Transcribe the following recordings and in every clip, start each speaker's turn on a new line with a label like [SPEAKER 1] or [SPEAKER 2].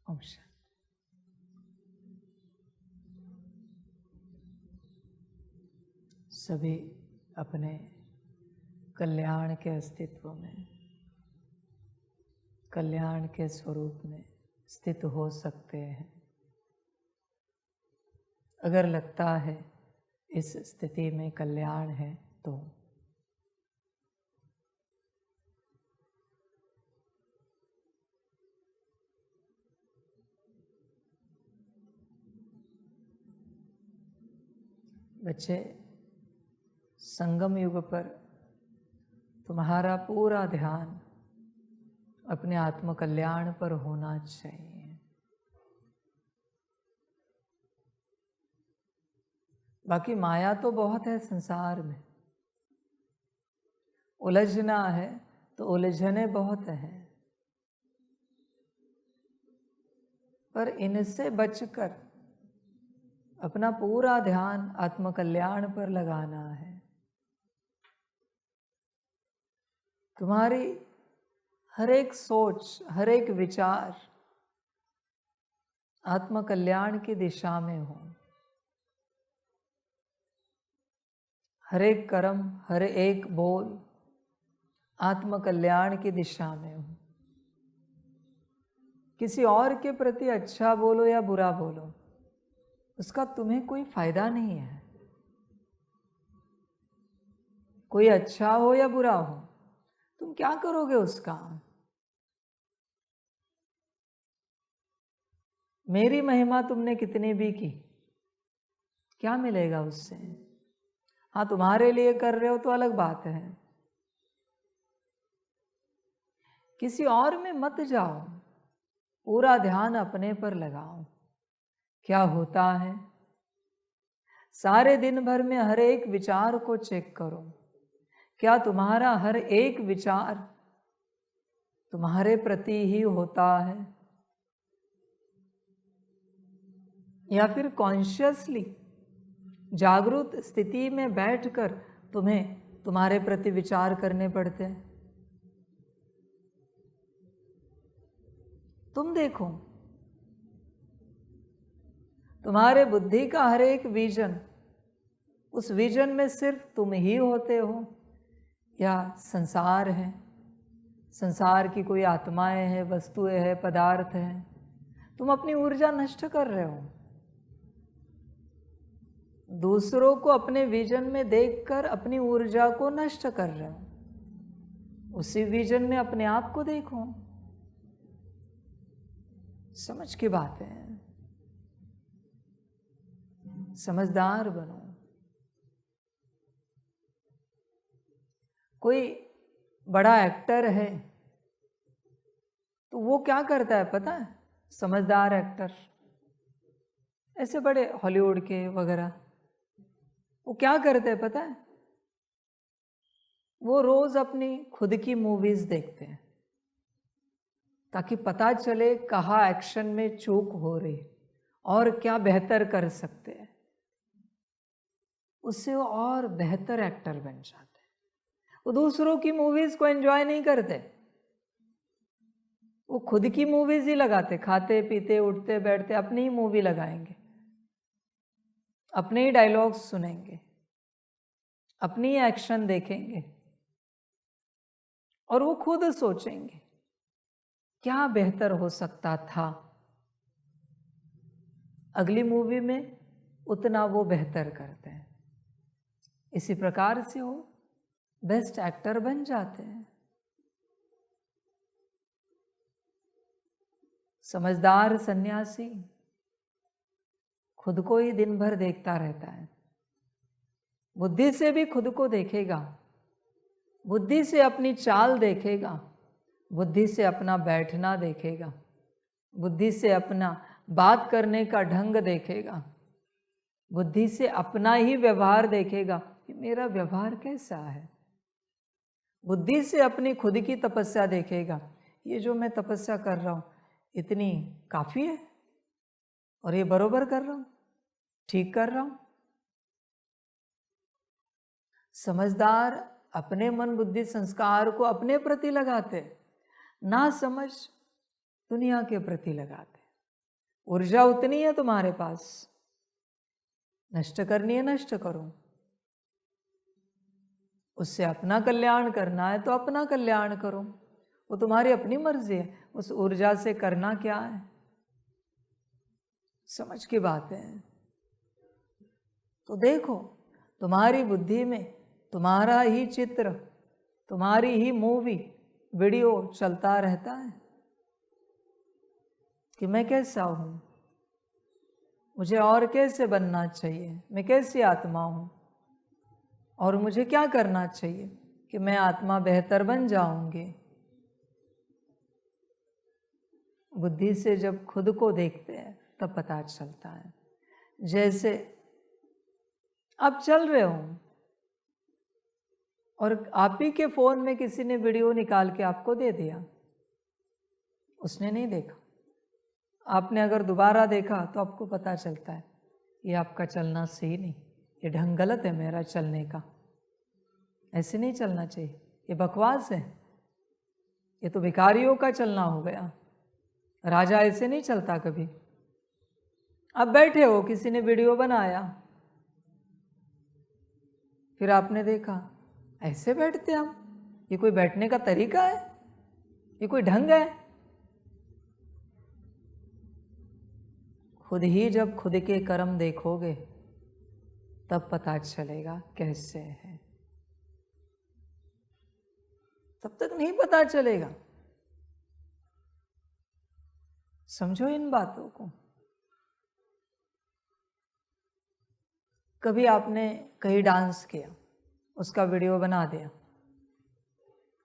[SPEAKER 1] ओम शांति। सभी अपने कल्याण के अस्तित्व में, कल्याण के स्वरूप में स्थित हो सकते हैं। अगर लगता है इस स्थिति में कल्याण है तो बच्चे, संगम युग पर तुम्हारा पूरा ध्यान अपने आत्म कल्याण पर होना चाहिए। बाकी माया तो बहुत है संसार में, उलझना है तो उलझने बहुत हैं, पर इनसे बचकर अपना पूरा ध्यान आत्म कल्याण पर लगाना है। तुम्हारी हर एक सोच, हर एक विचार आत्म कल्याण की दिशा में हो। हर एक कर्म, हर एक बोल आत्म कल्याण की दिशा में हो। किसी और के प्रति अच्छा बोलो या बुरा बोलो, उसका तुम्हें कोई फायदा नहीं है। कोई अच्छा हो या बुरा हो, तुम क्या करोगे उसका? मेरी महिमा तुमने कितनी भी की, क्या मिलेगा उससे? हाँ, तुम्हारे लिए कर रहे हो तो अलग बात है। किसी और में मत जाओ, पूरा ध्यान अपने पर लगाओ। क्या होता है, सारे दिन भर में हर एक विचार को चेक करो। क्या तुम्हारा हर एक विचार तुम्हारे प्रति ही होता है, या फिर कॉन्शियसली जागरूक स्थिति में बैठकर तुम्हें तुम्हारे प्रति विचार करने पड़ते हैं? तुम देखो, तुम्हारे बुद्धि का हर एक विजन, उस विजन में सिर्फ तुम ही होते हो या संसार है? संसार की कोई आत्माएं हैं, वस्तुएं हैं, पदार्थ हैं। तुम अपनी ऊर्जा नष्ट कर रहे हो। दूसरों को अपने विजन में देखकर अपनी ऊर्जा को नष्ट कर रहे हो। उसी विजन में अपने आप को देखो। समझ की बात है, समझदार बनो। कोई बड़ा एक्टर है तो वो क्या करता है पता है? समझदार एक्टर, ऐसे बड़े हॉलीवुड के वगैरह, वो क्या करते हैं पता है? वो रोज अपनी खुद की मूवीज देखते हैं ताकि पता चले कहाँ एक्शन में चूक हो रही और क्या बेहतर कर सकते हैं। उससे वो और बेहतर एक्टर बन जाते हैं। वो दूसरों की मूवीज को एंजॉय नहीं करते, वो खुद की मूवीज ही लगाते। खाते पीते उठते बैठते अपनी ही मूवी लगाएंगे, अपने ही डायलॉग्स सुनेंगे, अपनी ही एक्शन देखेंगे और वो खुद सोचेंगे क्या बेहतर हो सकता था। अगली मूवी में उतना वो बेहतर करते हैं। इसी प्रकार से वो बेस्ट एक्टर बन जाते हैं। समझदार सन्यासी खुद को ही दिन भर देखता रहता है। बुद्धि से भी खुद को देखेगा, बुद्धि से अपनी चाल देखेगा, बुद्धि से अपना बैठना देखेगा, बुद्धि से अपना बात करने का ढंग देखेगा, बुद्धि से अपना ही व्यवहार देखेगा कि मेरा व्यवहार कैसा है। बुद्धि से अपनी खुद की तपस्या देखेगा, ये जो मैं तपस्या कर रहा हूँ इतनी काफ़ी है और ये बरोबर कर रहा हूँ, ठीक कर रहा हूँ। समझदार अपने मन बुद्धि संस्कार को अपने प्रति लगाते, ना समझ दुनिया के प्रति लगाते। ऊर्जा उतनी है तुम्हारे पास, नष्ट करनी है नष्ट करो। उससे अपना कल्याण करना है तो अपना कल्याण करो, वो तुम्हारी अपनी मर्जी है। उस ऊर्जा से करना क्या है, समझ की बात है। तो देखो, तुम्हारी बुद्धि में तुम्हारा ही चित्र, तुम्हारी ही मूवी वीडियो चलता रहता है कि मैं कैसा हूं, मुझे और कैसे बनना चाहिए, मैं कैसी आत्मा हूं, और मुझे क्या करना चाहिए कि मैं आत्मा बेहतर बन जाऊंगी। बुद्धि से जब खुद को देखते हैं तब पता चलता है। जैसे आप चल रहे हो और आप ही के फोन में किसी ने वीडियो निकाल के आपको दे दिया, उसने नहीं देखा, आपने अगर दोबारा देखा तो आपको पता चलता है ये आपका चलना सही नहीं, ये ढंग गलत है मेरा चलने का, ऐसे नहीं चलना चाहिए, ये बकवास है, ये तो भिखारियों का चलना हो गया, राजा ऐसे नहीं चलता कभी। अब बैठे हो, किसी ने वीडियो बनाया, फिर आपने देखा ऐसे बैठते हम, ये कोई बैठने का तरीका है, ये कोई ढंग है। खुद ही जब खुद के कर्म देखोगे तब पता चलेगा कैसे है, तब तक नहीं पता चलेगा। समझो इन बातों को। कभी आपने कहीं डांस किया, उसका वीडियो बना दिया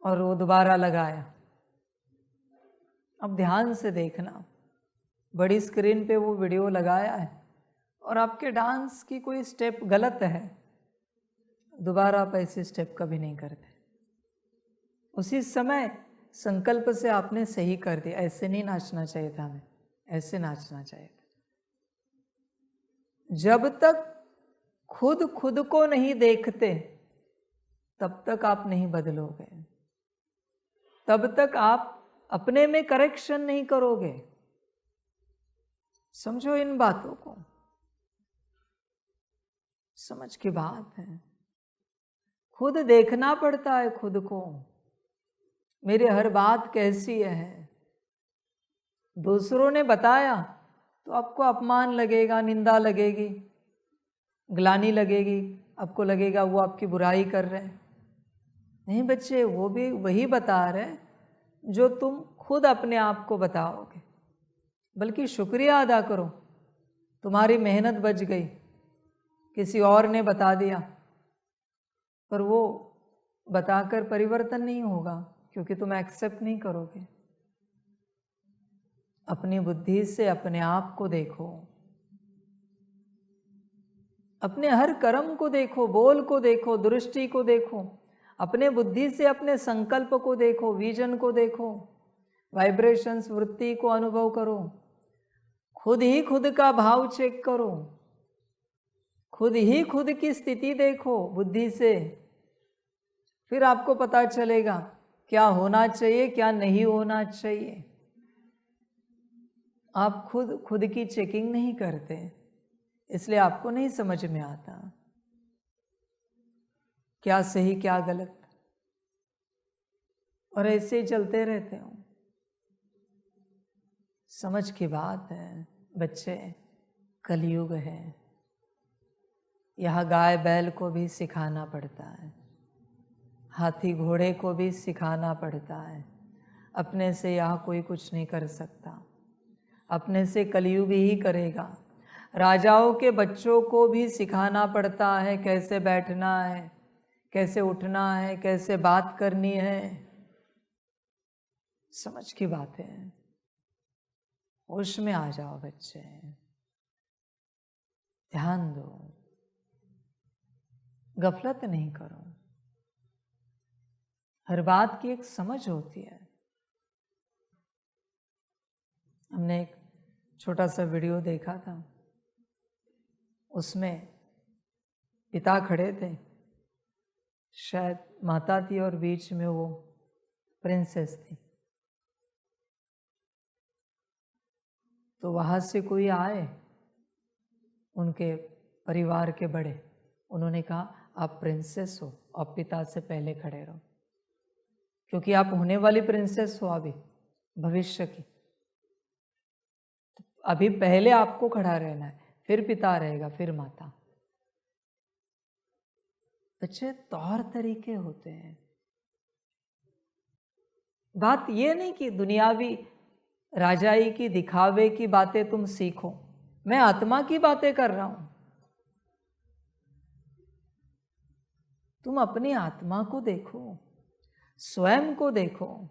[SPEAKER 1] और वो दोबारा लगाया, अब ध्यान से देखना, बड़ी स्क्रीन पे वो वीडियो लगाया है और आपके डांस की कोई स्टेप गलत है, दोबारा आप ऐसे स्टेप कभी नहीं करते। उसी समय संकल्प से आपने सही कर दिया, ऐसे नहीं नाचना चाहिए था हमें, ऐसे नाचना चाहिए था। जब तक खुद खुद को नहीं देखते तब तक आप नहीं बदलोगे, तब तक आप अपने में करेक्शन नहीं करोगे। समझो इन बातों को, समझ की बात है। खुद देखना पड़ता है खुद को, मेरी हर बात कैसी है। दूसरों ने बताया तो आपको अपमान लगेगा, निंदा लगेगी, ग्लानि लगेगी, आपको लगेगा वो आपकी बुराई कर रहे हैं। नहीं बच्चे, वो भी वही बता रहे जो तुम खुद अपने आप को बताओगे। बल्कि शुक्रिया अदा करो, तुम्हारी मेहनत बच गई, किसी और ने बता दिया, पर वो बताकर परिवर्तन नहीं होगा क्योंकि तुम एक्सेप्ट नहीं करोगे। अपनी बुद्धि से अपने आप को देखो, अपने हर कर्म को देखो, बोल को देखो, दृष्टि को देखो, अपने बुद्धि से अपने संकल्प को देखो, विजन को देखो, वाइब्रेशंस वृत्ति को अनुभव करो, खुद ही खुद का भाव चेक करो, खुद ही खुद की स्थिति देखो बुद्धि से, फिर आपको पता चलेगा क्या होना चाहिए, क्या नहीं होना चाहिए। आप खुद खुद की चेकिंग नहीं करते, इसलिए आपको नहीं समझ में आता क्या सही क्या गलत, और ऐसे ही चलते रहते हो। समझ की बात है बच्चे, कलयुग है, यहाँ गाय बैल को भी सिखाना पड़ता है, हाथी घोड़े को भी सिखाना पड़ता है। अपने से यहाँ कोई कुछ नहीं कर सकता, अपने से कलयुग ही करेगा। राजाओं के बच्चों को भी सिखाना पड़ता है कैसे बैठना है, कैसे उठना है, कैसे बात करनी है। समझ की बात है, होश में आ जाओ बच्चे, ध्यान दो, गफलत नहीं करो। हर बात की एक समझ होती है। हमने एक छोटा सा वीडियो देखा था, उसमें पिता खड़े थे, शायद माता थी और बीच में वो प्रिंसेस थी। तो वहाँ से कोई आए, उनके परिवार के बड़े, उन्होंने कहा आप प्रिंसेस हो, आप पिता से पहले खड़े रहो, क्योंकि आप होने वाली प्रिंसेस हो अभी भविष्य की। अभी पहले आपको खड़ा रहना है, फिर पिता रहेगा, फिर माता। अच्छे तौर तरीके होते हैं। बात ये नहीं कि दुनियावी राजाई की दिखावे की बातें तुम सीखो, मैं आत्मा की बातें कर रहा हूं। तुम अपनी आत्मा को देखो, स्वयं को देखो,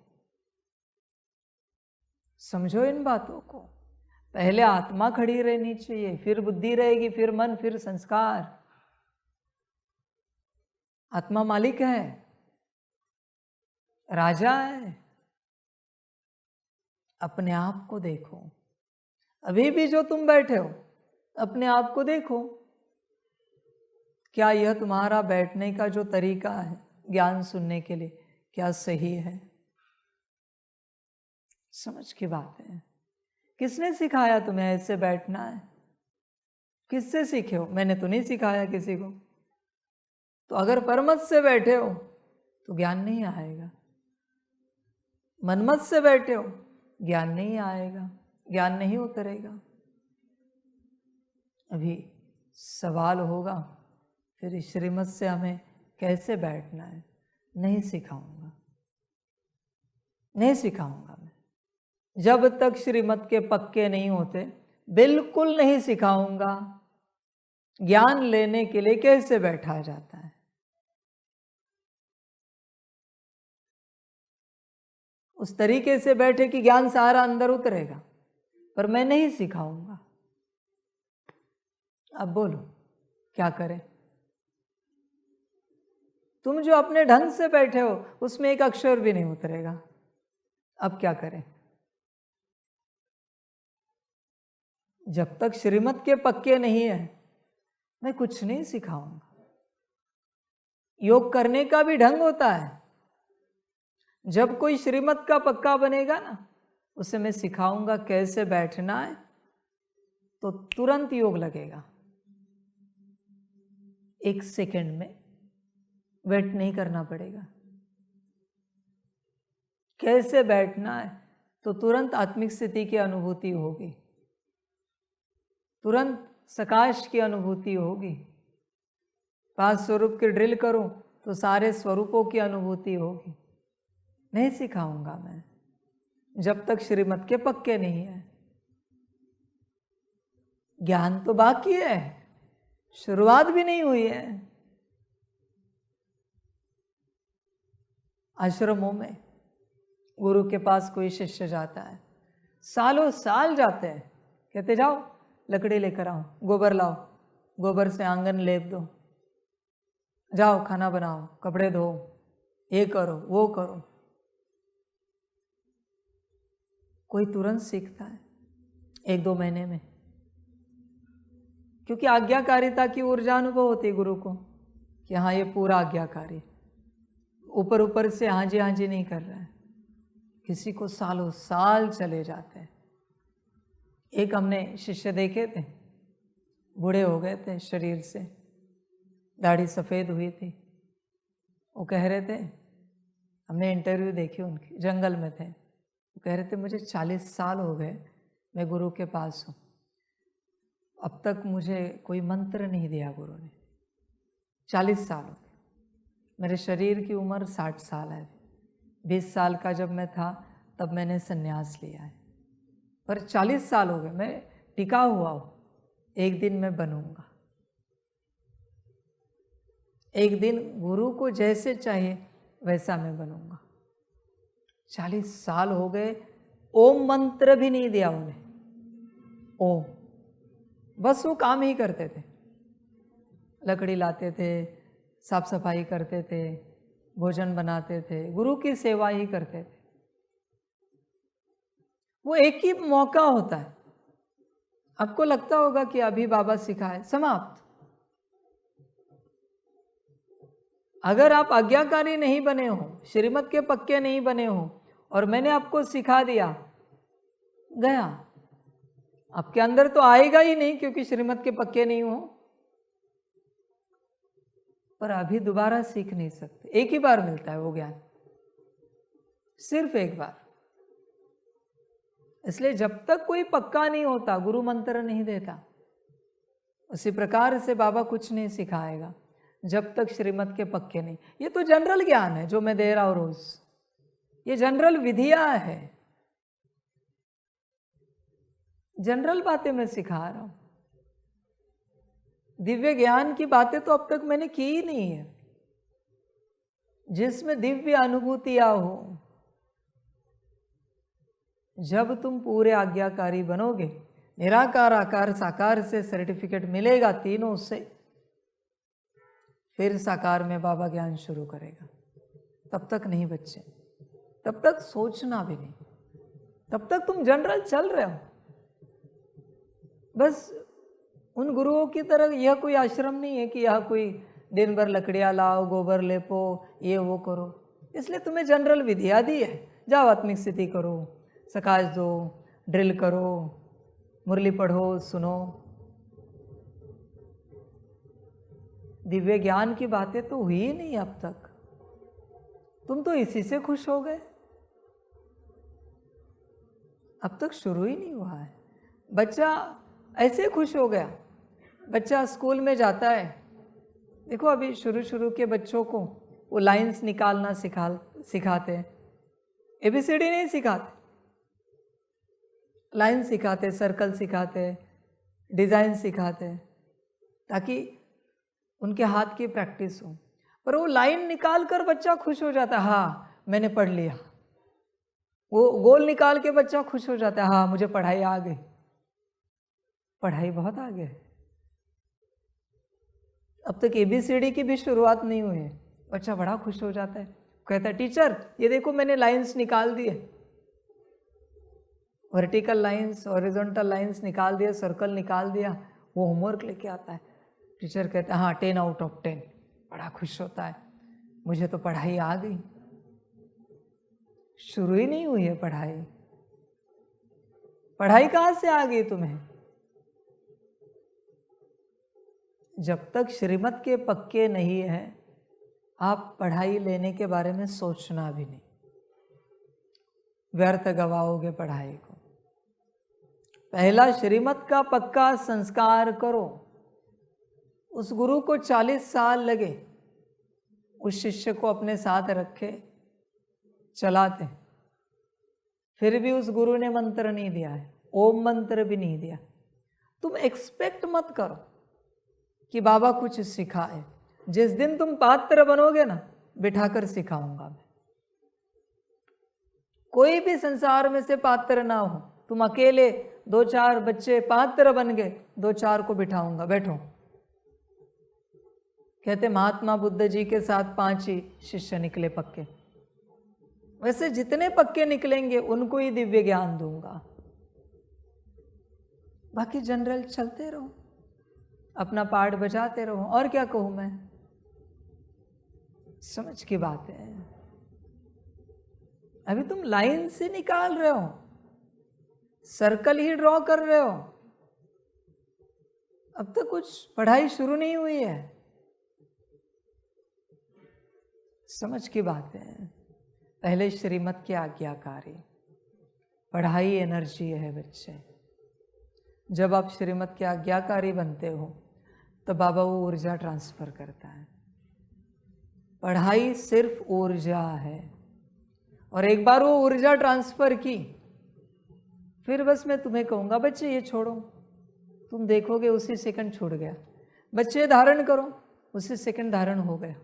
[SPEAKER 1] समझो इन बातों को। पहले आत्मा खड़ी रहनी चाहिए, फिर बुद्धि रहेगी, फिर मन, फिर संस्कार। आत्मा मालिक है, राजा है। अपने आप को देखो। अभी भी जो तुम बैठे हो, अपने आप को देखो। क्या यह तुम्हारा बैठने का जो तरीका है ज्ञान सुनने के लिए, क्या सही है? समझ की बात है। किसने सिखाया तुम्हें ऐसे बैठना है? किससे सीखे हो? मैंने तो नहीं सिखाया किसी को। तो अगर परमत से बैठे हो तो ज्ञान नहीं आएगा, मनमत से बैठे हो ज्ञान नहीं आएगा, ज्ञान नहीं उतरेगा। अभी सवाल होगा फिर श्रीमत से हमें कैसे बैठना है, नहीं सिखाऊंगा, नहीं सिखाऊंगा मैं। जब तक श्रीमत के पक्के नहीं होते बिल्कुल नहीं सिखाऊंगा। ज्ञान लेने के लिए कैसे बैठा जाता है, उस तरीके से बैठे कि ज्ञान सारा अंदर उतरेगा, पर मैं नहीं सिखाऊंगा। अब बोलो क्या करें? तुम जो अपने ढंग से बैठे हो उसमें एक अक्षर भी नहीं उतरेगा। अब क्या करें? जब तक श्रीमत के पक्के नहीं है मैं कुछ नहीं सिखाऊंगा। योग करने का भी ढंग होता है। जब कोई श्रीमत का पक्का बनेगा ना, उसे मैं सिखाऊंगा कैसे बैठना है, तो तुरंत योग लगेगा। 1 सेकंड में वेट नहीं करना पड़ेगा। कैसे बैठना है तो तुरंत आत्मिक स्थिति की अनुभूति होगी, तुरंत सकाश की अनुभूति होगी। 5 स्वरूप की ड्रिल करूं तो सारे स्वरूपों की अनुभूति होगी। नहीं सिखाऊंगा मैं जब तक श्रीमत के पक्के नहीं है। ज्ञान तो बाकी है, शुरुआत भी नहीं हुई है। आश्रमों में गुरु के पास कोई शिष्य जाता है, सालों साल जाते हैं, कहते जाओ लकड़ी लेकर आओ, गोबर लाओ, गोबर से आंगन लेप दो, जाओ खाना बनाओ, कपड़े धो, ये करो वो करो। कोई तुरंत सीखता है 1-2 महीने में, क्योंकि आज्ञाकारिता की ऊर्जा अनुभव होती है गुरु को कि हाँ ये पूरा आज्ञाकारी, ऊपर ऊपर से हाँ जी नहीं कर रहा है। किसी को सालों साल चले जाते हैं। एक हमने शिष्य देखे थे, बूढ़े हो गए थे शरीर से, दाढ़ी सफ़ेद हुई थी। वो कह रहे थे, हमने इंटरव्यू देखी उनकी, जंगल में थे, वो कह रहे थे मुझे 40 साल हो गए मैं गुरु के पास हूँ, अब तक मुझे कोई मंत्र नहीं दिया गुरु ने। 40 साल हो गए। मेरे शरीर की उम्र 60 साल है। 20 साल का जब मैं था तब मैंने संन्यास लिया है, पर 40 साल हो गए मैं टिका हुआ हूँ। एक दिन मैं बनूंगा, एक दिन गुरु को जैसे चाहिए वैसा मैं बनूंगा। 40 साल हो गए, ओम मंत्र भी नहीं दिया उन्हें। ओम, बस वो काम ही करते थे, लकड़ी लाते थे, साफ सफाई करते थे, भोजन बनाते थे, गुरु की सेवा ही करते थे। वो एक ही मौका होता है। आपको लगता होगा कि अभी बाबा सिखाए, समाप्त। अगर आप आज्ञाकारी नहीं बने हो, श्रीमत के पक्के नहीं बने हो और मैंने आपको सिखा दिया, गया, आपके अंदर तो आएगा ही नहीं, क्योंकि श्रीमत के पक्के नहीं हो। पर अभी दोबारा सीख नहीं सकते, एक ही बार मिलता है वो ज्ञान, सिर्फ एक बार। इसलिए जब तक कोई पक्का नहीं होता, गुरु मंत्र नहीं देता, उसी प्रकार से बाबा कुछ नहीं सिखाएगा जब तक श्रीमत के पक्के नहीं। ये तो जनरल ज्ञान है जो मैं दे रहा हूं रोज, ये जनरल विधियां है, जनरल बातें मैं सिखा रहा हूं। दिव्य ज्ञान की बातें तो अब तक मैंने की ही नहीं है, जिसमें दिव्य अनुभूतियां हो। जब तुम पूरे आज्ञाकारी बनोगे, निराकार आकार साकार से सर्टिफिकेट मिलेगा तीनों से, फिर साकार में बाबा ज्ञान शुरू करेगा। तब तक नहीं बच्चे, तब तक सोचना भी नहीं, तब तक तुम जनरल चल रहे हो। बस उन गुरुओं की तरह यह कोई आश्रम नहीं है कि यह कोई दिन भर लकड़ियाँ लाओ, गोबर लेपो, ये वो करो। इसलिए तुम्हें जनरल विधिया दी है, जाओ आत्मिक स्थिति करो, सकाश दो, ड्रिल करो, मुरली पढ़ो, सुनो। दिव्य ज्ञान की बातें तो हुई ही नहीं अब तक, तुम तो इसी से खुश हो गए, अब तक शुरू ही नहीं हुआ है। बच्चा ऐसे खुश हो गया, बच्चा स्कूल में जाता है, देखो अभी शुरू शुरू के बच्चों को वो लाइंस निकालना सिखाते हैं, एबीसीडी नहीं सिखाते, लाइन सिखाते, सर्कल सिखाते, डिज़ाइन सिखाते, ताकि उनके हाथ की प्रैक्टिस हो। पर वो लाइन निकाल कर बच्चा खुश हो जाता है, हाँ मैंने पढ़ लिया। वो गोल निकाल के बच्चा खुश हो जाता है, हाँ मुझे पढ़ाई आ गई। पढ़ाई बहुत आगे है, अब तक एबीसीडी की भी शुरुआत नहीं हुई है। बच्चा बड़ा खुश हो जाता है, कहता है टीचर ये देखो मैंने लाइंस निकाल दिए, वर्टिकल लाइंस, हॉरिजॉन्टल लाइंस निकाल दिया, सर्कल निकाल दिया। वो होमवर्क लेके आता है, टीचर कहता है हाँ 10 आउट ऑफ 10, बड़ा खुश होता है, मुझे तो पढ़ाई आ गई। शुरू ही नहीं हुई है पढ़ाई, पढ़ाई कहाँ से आ गई तुम्हें? जब तक श्रीमत के पक्के नहीं है, आप पढ़ाई लेने के बारे में सोचना भी नहीं, व्यर्थ गवाओगे पढ़ाई को। पहला श्रीमत का पक्का संस्कार करो। उस गुरु को 40 साल लगे, उस शिष्य को अपने साथ रखे, चलाते, फिर भी उस गुरु ने मंत्र नहीं दिया है, ओम मंत्र भी नहीं दिया। तुम एक्सपेक्ट मत करो कि बाबा कुछ सिखाए। जिस दिन तुम पात्र बनोगे ना, बिठाकर सिखाऊंगा मैं। कोई भी संसार में से पात्र ना हो, तुम अकेले 2-4 बच्चे पात्र बन गए, 2-4 को बिठाऊंगा, बैठो। कहते महात्मा बुद्ध जी के साथ 5 ही शिष्य निकले पक्के। वैसे जितने पक्के निकलेंगे उनको ही दिव्य ज्ञान दूंगा, बाकी जनरल चलते रहो, अपना पार्ट बजाते रहो। और क्या कहूं मैं, समझ की बात है। अभी तुम लाइन से निकाल रहे हो, सर्कल ही ड्रॉ कर रहे हो, अब तक कुछ पढ़ाई शुरू नहीं हुई है। समझ की बात है। पहले श्रीमत के आज्ञाकारी, पढ़ाई एनर्जी है बच्चे। जब आप श्रीमत के आज्ञाकारी बनते हो तो बाबा वो ऊर्जा ट्रांसफर करता है। पढ़ाई सिर्फ ऊर्जा है, और एक बार वो ऊर्जा ट्रांसफर की, फिर बस मैं तुम्हें कहूंगा बच्चे ये छोड़ो, तुम देखोगे उसी सेकंड छूट गया। बच्चे धारण करो, उसी सेकंड धारण हो गया।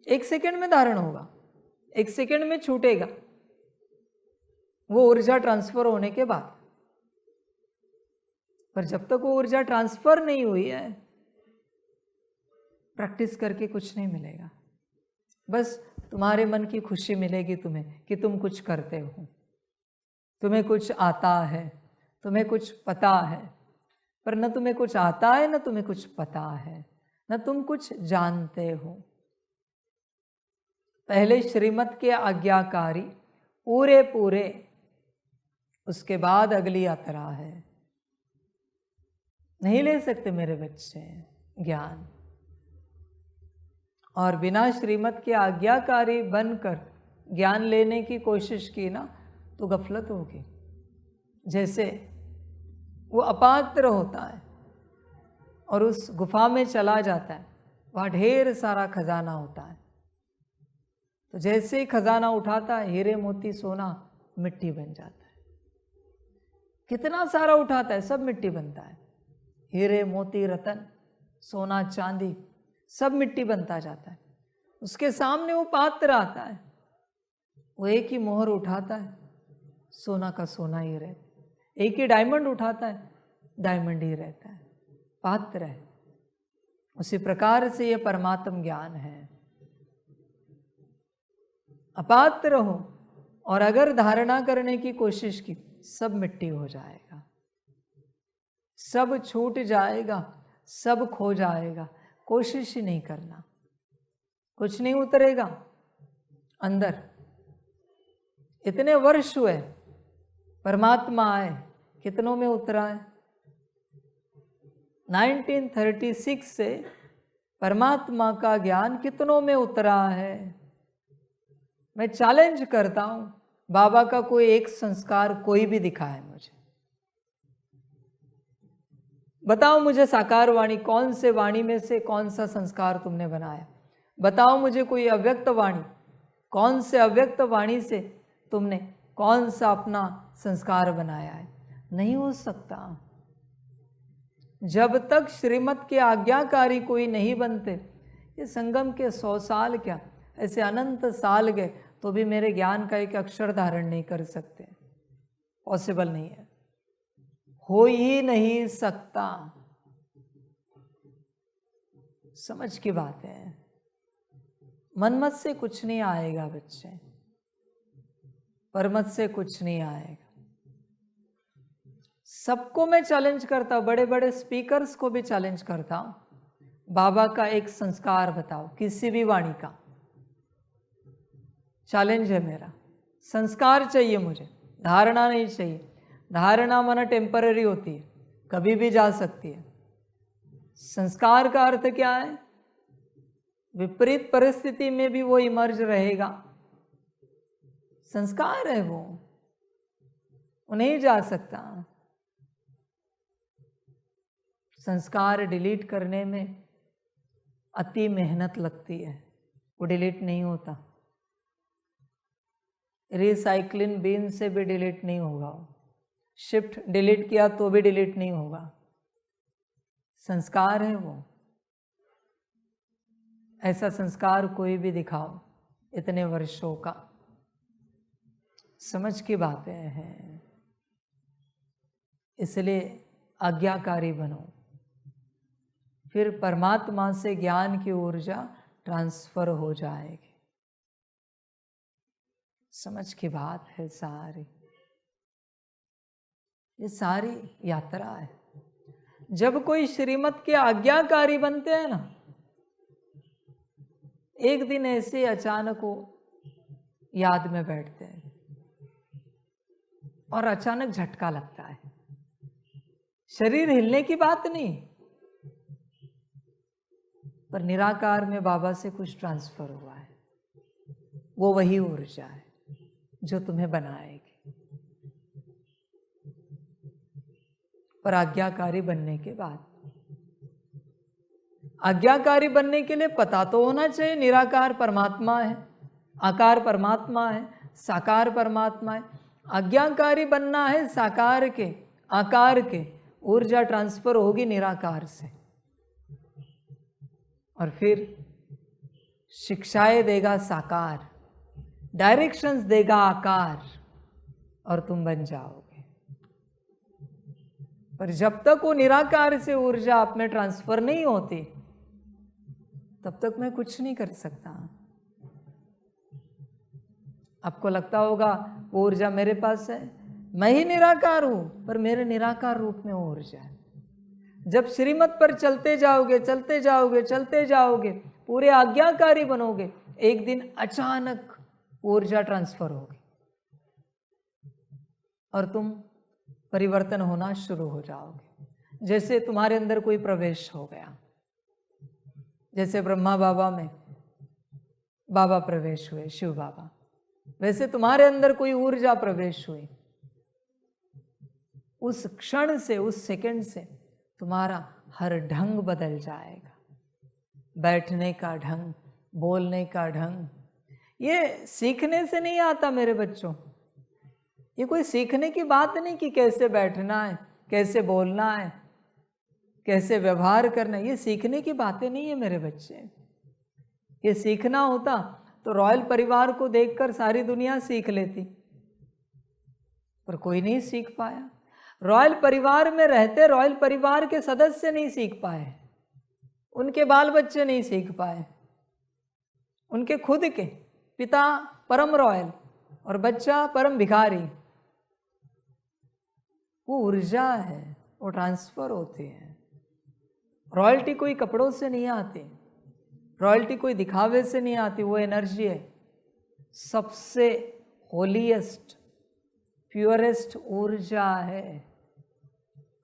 [SPEAKER 1] 1 सेकंड में धारण होगा, 1 सेकंड में छूटेगा, वो ऊर्जा ट्रांसफर होने के बाद। पर जब तक वो ऊर्जा ट्रांसफर नहीं हुई है, प्रैक्टिस करके कुछ नहीं मिलेगा। बस तुम्हारे मन की खुशी मिलेगी तुम्हें कि तुम कुछ करते हो, तुम्हें कुछ आता है, तुम्हें कुछ पता है। पर न तुम्हें कुछ आता है, न तुम्हें कुछ पता है, न तुम कुछ जानते हो। पहले श्रीमत के आज्ञाकारी पूरे पूरे उसके बाद अगली यात्रा है। नहीं ले सकते मेरे बच्चे ज्ञान, और बिना श्रीमत के आज्ञाकारी बनकर ज्ञान लेने की कोशिश की ना तो गफलत होगी। जैसे वो अपात्र होता है और उस गुफा में चला जाता है, वहाँ ढेर सारा खजाना होता है, तो जैसे ही खजाना उठाता है हीरे मोती सोना मिट्टी बन जाता है। कितना सारा उठाता है सब मिट्टी बनता है, हीरे मोती रतन सोना चांदी सब मिट्टी बनता जाता है। उसके सामने वो पात्र आता है, वो एक ही मोहर उठाता है, सोना का सोना ही रहता है। एक ही डायमंड उठाता है, डायमंड ही रहता है, पात्र है। उसी प्रकार से ये परमात्म ज्ञान है। अपात्र हो और अगर धारणा करने की कोशिश की, सब मिट्टी हो जाएगा, सब छूट जाएगा, सब खो जाएगा। कोशिश ही नहीं करना, कुछ नहीं उतरेगा अंदर। इतने वर्ष हुए परमात्मा आए, कितनों में उतरा है? 1936 से परमात्मा का ज्ञान कितनों में उतरा है? मैं चैलेंज करता हूं, बाबा का कोई एक संस्कार कोई भी दिखाए मुझे, बताओ मुझे साकार वाणी, कौन से वाणी में से कौन सा संस्कार तुमने बनाया? बताओ मुझे कोई अव्यक्त वाणी, कौन से अव्यक्त वाणी से तुमने कौन सा अपना संस्कार बनाया है? नहीं हो सकता। जब तक श्रीमत के आज्ञाकारी कोई नहीं बनते, ये संगम के 100 साल क्या, ऐसे अनंत साल गए तो भी मेरे ज्ञान का एक अक्षर धारण नहीं कर सकते। पॉसिबल नहीं है, हो ही नहीं सकता। समझ की बात है। मनमत से कुछ नहीं आएगा बच्चे, परमत से कुछ नहीं आएगा। सबको मैं चैलेंज करता हूं, बड़े बड़े स्पीकर्स को भी चैलेंज करता हूं, बाबा का एक संस्कार बताओ, किसी भी वाणी का। चैलेंज है मेरा, संस्कार चाहिए मुझे, धारणा नहीं चाहिए। धारणा माना टेम्पररी होती है, कभी भी जा सकती है। संस्कार का अर्थ क्या है? विपरीत परिस्थिति में भी वो इमर्ज रहेगा, संस्कार है वो नहीं जा सकता। संस्कार डिलीट करने में अति मेहनत लगती है, वो डिलीट नहीं होता। रिसाइक्लिंग बिन से भी डिलीट नहीं होगा, शिफ्ट डिलीट किया तो भी डिलीट नहीं होगा। संस्कार है वो, ऐसा संस्कार कोई भी दिखाओ इतने वर्षों का। समझ की बातें हैं, इसलिए आज्ञाकारी बनो, फिर परमात्मा से ज्ञान की ऊर्जा ट्रांसफर हो जाएगी। समझ की बात है सारी, ये सारी यात्रा है। जब कोई श्रीमत के आज्ञाकारी बनते हैं ना, एक दिन ऐसे अचानक वो याद में बैठते हैं और अचानक झटका लगता है। शरीर हिलने की बात नहीं, पर निराकार में बाबा से कुछ ट्रांसफर हुआ है। वो वही ऊर्जा है जो तुम्हें बनाएगी। पर आज्ञाकारी बनने के बाद, आज्ञाकारी बनने के लिए पता तो होना चाहिए निराकार परमात्मा है, आकार परमात्मा है, साकार परमात्मा है। आज्ञाकारी बनना है साकार के, आकार के, ऊर्जा ट्रांसफर होगी निराकार से, और फिर शिक्षाएं देगा साकार, डायरेक्शंस देगा आकार, और तुम बन जाओगे। पर जब तक वो निराकार से ऊर्जा आप में ट्रांसफर नहीं होती, तब तक मैं कुछ नहीं कर सकता। आपको लगता होगा वो ऊर्जा मेरे पास है, मैं ही निराकार हूं, पर मेरे निराकार रूप में वो ऊर्जा है। जब श्रीमत पर चलते जाओगे, चलते जाओगे, चलते जाओगे, पूरे आज्ञाकारी बनोगे, एक दिन अचानक ऊर्जा ट्रांसफर होगी और तुम परिवर्तन होना शुरू हो जाओगे। जैसे तुम्हारे अंदर कोई प्रवेश हो गया, जैसे ब्रह्मा बाबा में बाबा प्रवेश हुए, शिव बाबा, वैसे तुम्हारे अंदर कोई ऊर्जा प्रवेश हुई। उस क्षण से, उस सेकंड से तुम्हारा हर ढंग बदल जाएगा, बैठने का ढंग, बोलने का ढंग। ये सीखने से नहीं आता मेरे बच्चों, ये कोई सीखने की बात नहीं कि कैसे बैठना है, कैसे बोलना है, कैसे व्यवहार करना है। ये सीखने की बातें नहीं है मेरे बच्चे। ये सीखना होता तो रॉयल परिवार को देखकर सारी दुनिया सीख लेती, पर कोई नहीं सीख पाया। रॉयल परिवार में रहते रॉयल परिवार के सदस्य नहीं सीख पाए, उनके बाल बच्चे नहीं सीख पाए, उनके खुद के पिता परम रॉयल और बच्चा परम भिखारी। वो ऊर्जा है, वो ट्रांसफर होती है। रॉयल्टी कोई कपड़ों से नहीं आती, रॉयल्टी कोई दिखावे से नहीं आती, वो एनर्जी है। सबसे होलीएस्ट, प्योरेस्ट ऊर्जा है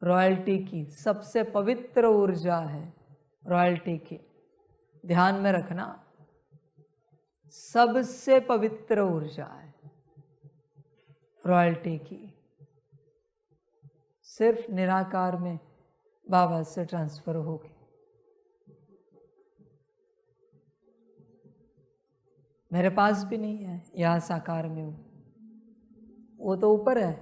[SPEAKER 1] रॉयल्टी की, सबसे पवित्र ऊर्जा है रॉयल्टी की। ध्यान में रखना, सबसे पवित्र ऊर्जा है रॉयल्टी की। सिर्फ निराकार में बाबा से ट्रांसफर होगी। मेरे पास भी नहीं है, यहां साकार में हूं, वो तो ऊपर है।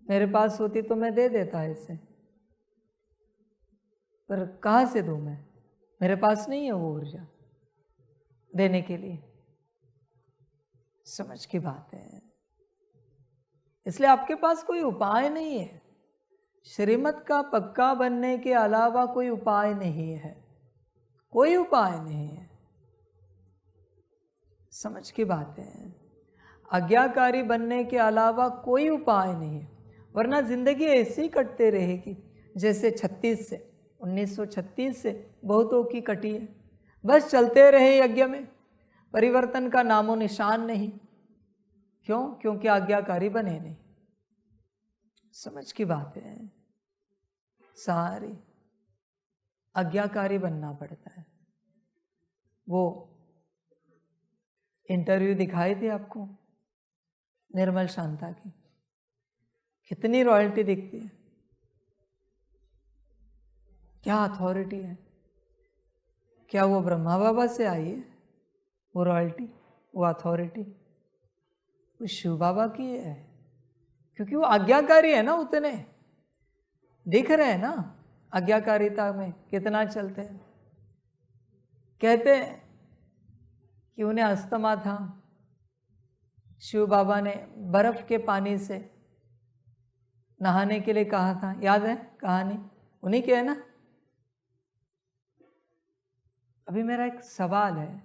[SPEAKER 1] मेरे पास होती तो मैं दे देता इसे, पर कहां से दूं मैं? मेरे पास नहीं है वो ऊर्जा देने के लिए। समझ की बात है। इसलिए आपके पास कोई उपाय नहीं है। श्रीमत का पक्का बनने के अलावा कोई उपाय नहीं है, कोई उपाय नहीं है। समझ की बात है। आज्ञाकारी बनने के अलावा कोई उपाय नहीं है, वरना जिंदगी ऐसी ही कटते रहेगी जैसे 1936 से बहुतों की कटी है। बस चलते रहे यज्ञ में, परिवर्तन का नामो निशान नहीं। क्यों? क्योंकि आज्ञाकारी बने नहीं। समझ की बात है। सारी आज्ञाकारी बनना पड़ता है। वो इंटरव्यू दिखाई थी आपको निर्मल शांता की, कितनी रॉयल्टी दिखती है, क्या अथॉरिटी है। क्या वो ब्रह्मा बाबा से आई है वो रॉयल्टी, वो अथॉरिटी? वो शिव बाबा की है, क्योंकि वो आज्ञाकारी है ना। उतने दिख रहे हैं ना आज्ञाकारिता में कितना चलते हैं। कहते हैं कि उन्हें अस्थमा था, शिव बाबा ने बर्फ के पानी से नहाने के लिए कहा था। याद है कहानी? उन्हीं के है ना। अभी मेरा एक सवाल है,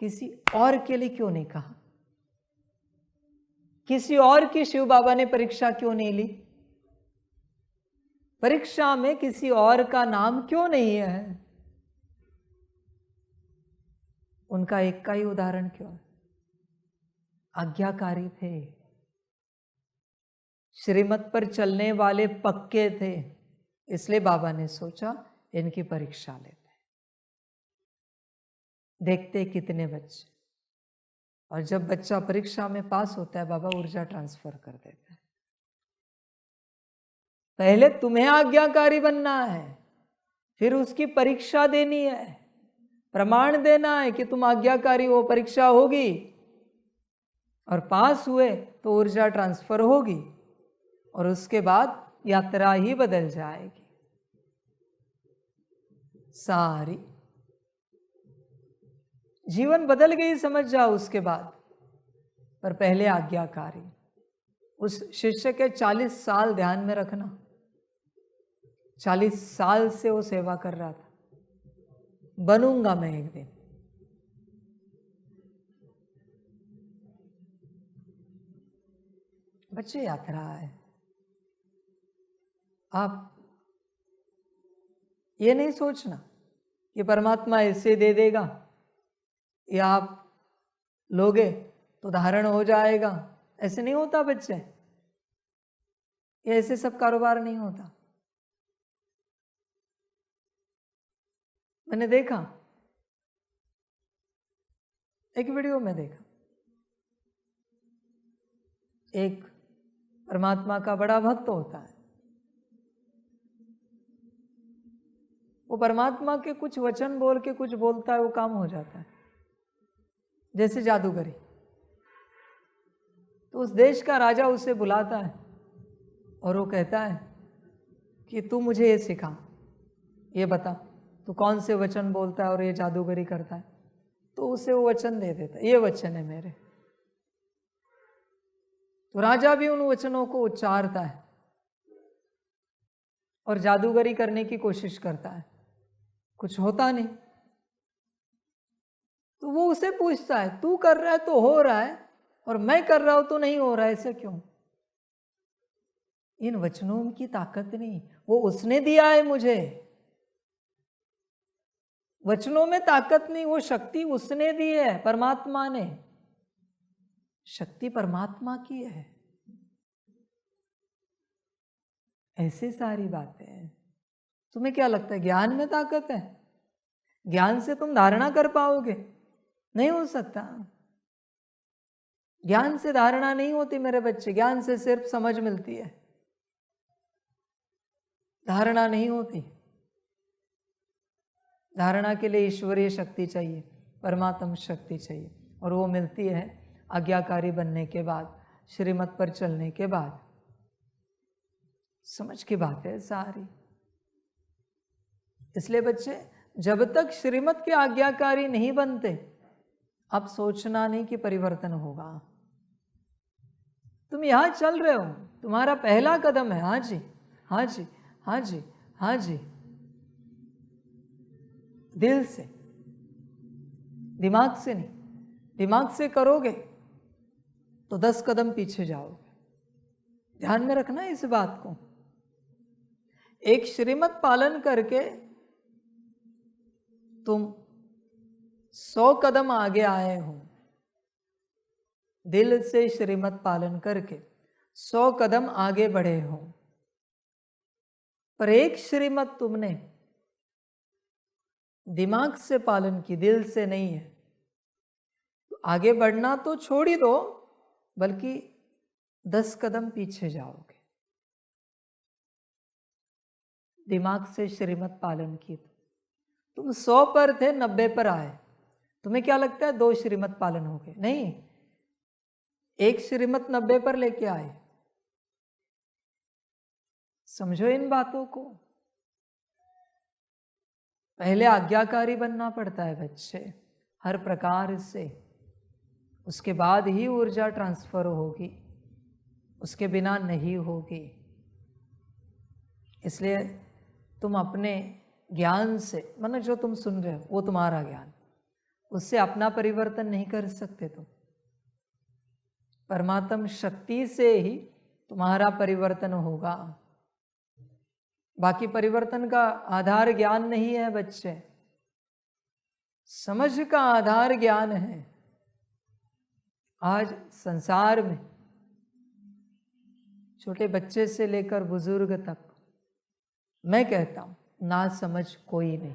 [SPEAKER 1] किसी और के लिए क्यों नहीं कहा? किसी और की शिव बाबा ने परीक्षा क्यों नहीं ली? परीक्षा में किसी और का नाम क्यों नहीं है? उनका एक का ही उदाहरण क्यों है? आज्ञाकारी थे, श्रीमत पर चलने वाले पक्के थे, इसलिए बाबा ने सोचा इनकी परीक्षा लेते। देखते कितने बच्चे, और जब बच्चा परीक्षा में पास होता है बाबा ऊर्जा ट्रांसफर कर देते हैं। पहले तुम्हें आज्ञाकारी बनना है, फिर उसकी परीक्षा देनी है, प्रमाण देना है कि तुम आज्ञाकारी हो। परीक्षा होगी और पास हुए तो ऊर्जा ट्रांसफर होगी, और उसके बाद यात्रा ही बदल जाएगी सारी। जीवन बदल गई समझ जाओ उसके बाद। पर पहले आज्ञाकारी। उस शिष्य के 40 साल ध्यान में रखना, 40 साल से वो सेवा कर रहा था। बनूंगा मैं एक दिन। बच्चे यात्रा है। आप ये नहीं सोचना कि परमात्मा ऐसे दे देगा या आप लोगे तो धारण हो जाएगा, ऐसे नहीं होता बच्चे, ये ऐसे सब कारोबार नहीं होता। मैंने देखा, एक वीडियो में देखा, एक परमात्मा का बड़ा भक्त होता है, वो परमात्मा के कुछ वचन बोल के कुछ बोलता है, वो काम हो जाता है, जैसे जादूगरी। तो उस देश का राजा उसे बुलाता है और वो कहता है कि तू मुझे ये सिखा, ये बता तू कौन से वचन बोलता है और ये जादूगरी करता है। तो उसे वो वचन दे देता है, ये वचन है मेरे। तो राजा भी उन वचनों को उच्चारता है और जादूगरी करने की कोशिश करता है, कुछ होता नहीं। तो वो उसे पूछता है, तू कर रहा है तो हो रहा है और मैं कर रहा हूं तो नहीं हो रहा है, ऐसे क्यों? इन वचनों की ताकत नहीं, वो उसने दिया है मुझे। वचनों में ताकत नहीं, वो शक्ति उसने दी है, परमात्मा ने। शक्ति परमात्मा की है। ऐसी सारी बातें हैं। तुम्हें क्या लगता है ज्ञान में ताकत है? ज्ञान से तुम धारणा कर पाओगे? नहीं हो सकता। ज्ञान से धारणा नहीं होती मेरे बच्चे, ज्ञान से सिर्फ समझ मिलती है, धारणा नहीं होती। धारणा के लिए ईश्वरीय शक्ति चाहिए, परमात्म शक्ति चाहिए, और वो मिलती है आज्ञाकारी बनने के बाद, श्रीमत पर चलने के बाद। समझ की बात है सारी। इसलिए बच्चे, जब तक श्रीमत के आज्ञाकारी नहीं बनते, अब सोचना नहीं कि परिवर्तन होगा। तुम यहां चल रहे हो, तुम्हारा पहला कदम है। हाँ जी, हाँ जी, हाँ जी, हाँ जी, दिल से, दिमाग से नहीं। दिमाग से करोगे तो 10 कदम पीछे जाओगे। ध्यान में रखना इस बात को। एक श्रीमत पालन करके तुम 100 कदम आगे आए हो। दिल से श्रीमत पालन करके 100 कदम आगे बढ़े हो, पर एक श्रीमत तुमने दिमाग से पालन की, दिल से नहीं है, तो आगे बढ़ना तो छोड़ ही दो, बल्कि 10 कदम पीछे जाओगे। दिमाग से श्रीमत पालन की, तुम 100 पर थे, 90 पर आए। तुम्हें क्या लगता है 2 श्रीमत पालन हो गए? नहीं, एक श्रीमत 90 पर लेके आए। समझो इन बातों को। पहले आज्ञाकारी बनना पड़ता है बच्चे, हर प्रकार से। उसके बाद ही ऊर्जा ट्रांसफर होगी, उसके बिना नहीं होगी। इसलिए तुम अपने ज्ञान से, मतलब जो तुम सुन रहे हो वो तुम्हारा ज्ञान, उससे अपना परिवर्तन नहीं कर सकते तुम। परमात्म शक्ति से ही तुम्हारा परिवर्तन होगा। बाकी परिवर्तन का आधार ज्ञान नहीं है बच्चे, समझ का आधार ज्ञान है। आज संसार में छोटे बच्चे से लेकर बुजुर्ग तक, मैं कहता हूं, ना समझ कोई नहीं,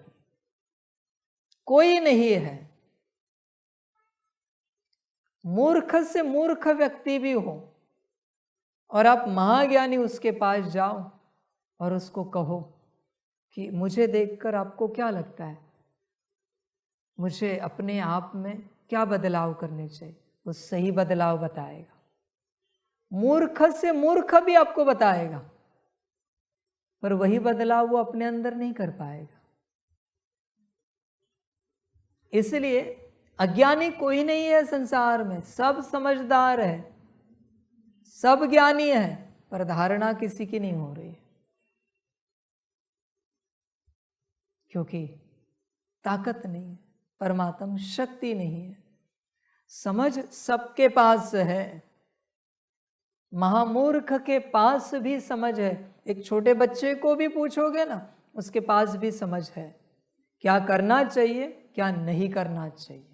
[SPEAKER 1] कोई नहीं है। मूर्ख से मूर्ख व्यक्ति भी हो और आप महाज्ञानी उसके पास जाओ और उसको कहो कि मुझे देखकर आपको क्या लगता है, मुझे अपने आप में क्या बदलाव करने चाहिए, वो सही बदलाव बताएगा। मूर्ख से मूर्ख भी आपको बताएगा, पर वही बदलाव वो अपने अंदर नहीं कर पाएगा। इसलिए अज्ञानी कोई नहीं है संसार में, सब समझदार है, सब ज्ञानी है, पर धारणा किसी की नहीं हो रही है, क्योंकि ताकत नहीं है, परमात्म शक्ति नहीं है। समझ सबके पास है, महामूर्ख के पास भी समझ है। एक छोटे बच्चे को भी पूछोगे ना, उसके पास भी समझ है, क्या करना चाहिए क्या नहीं करना चाहिए।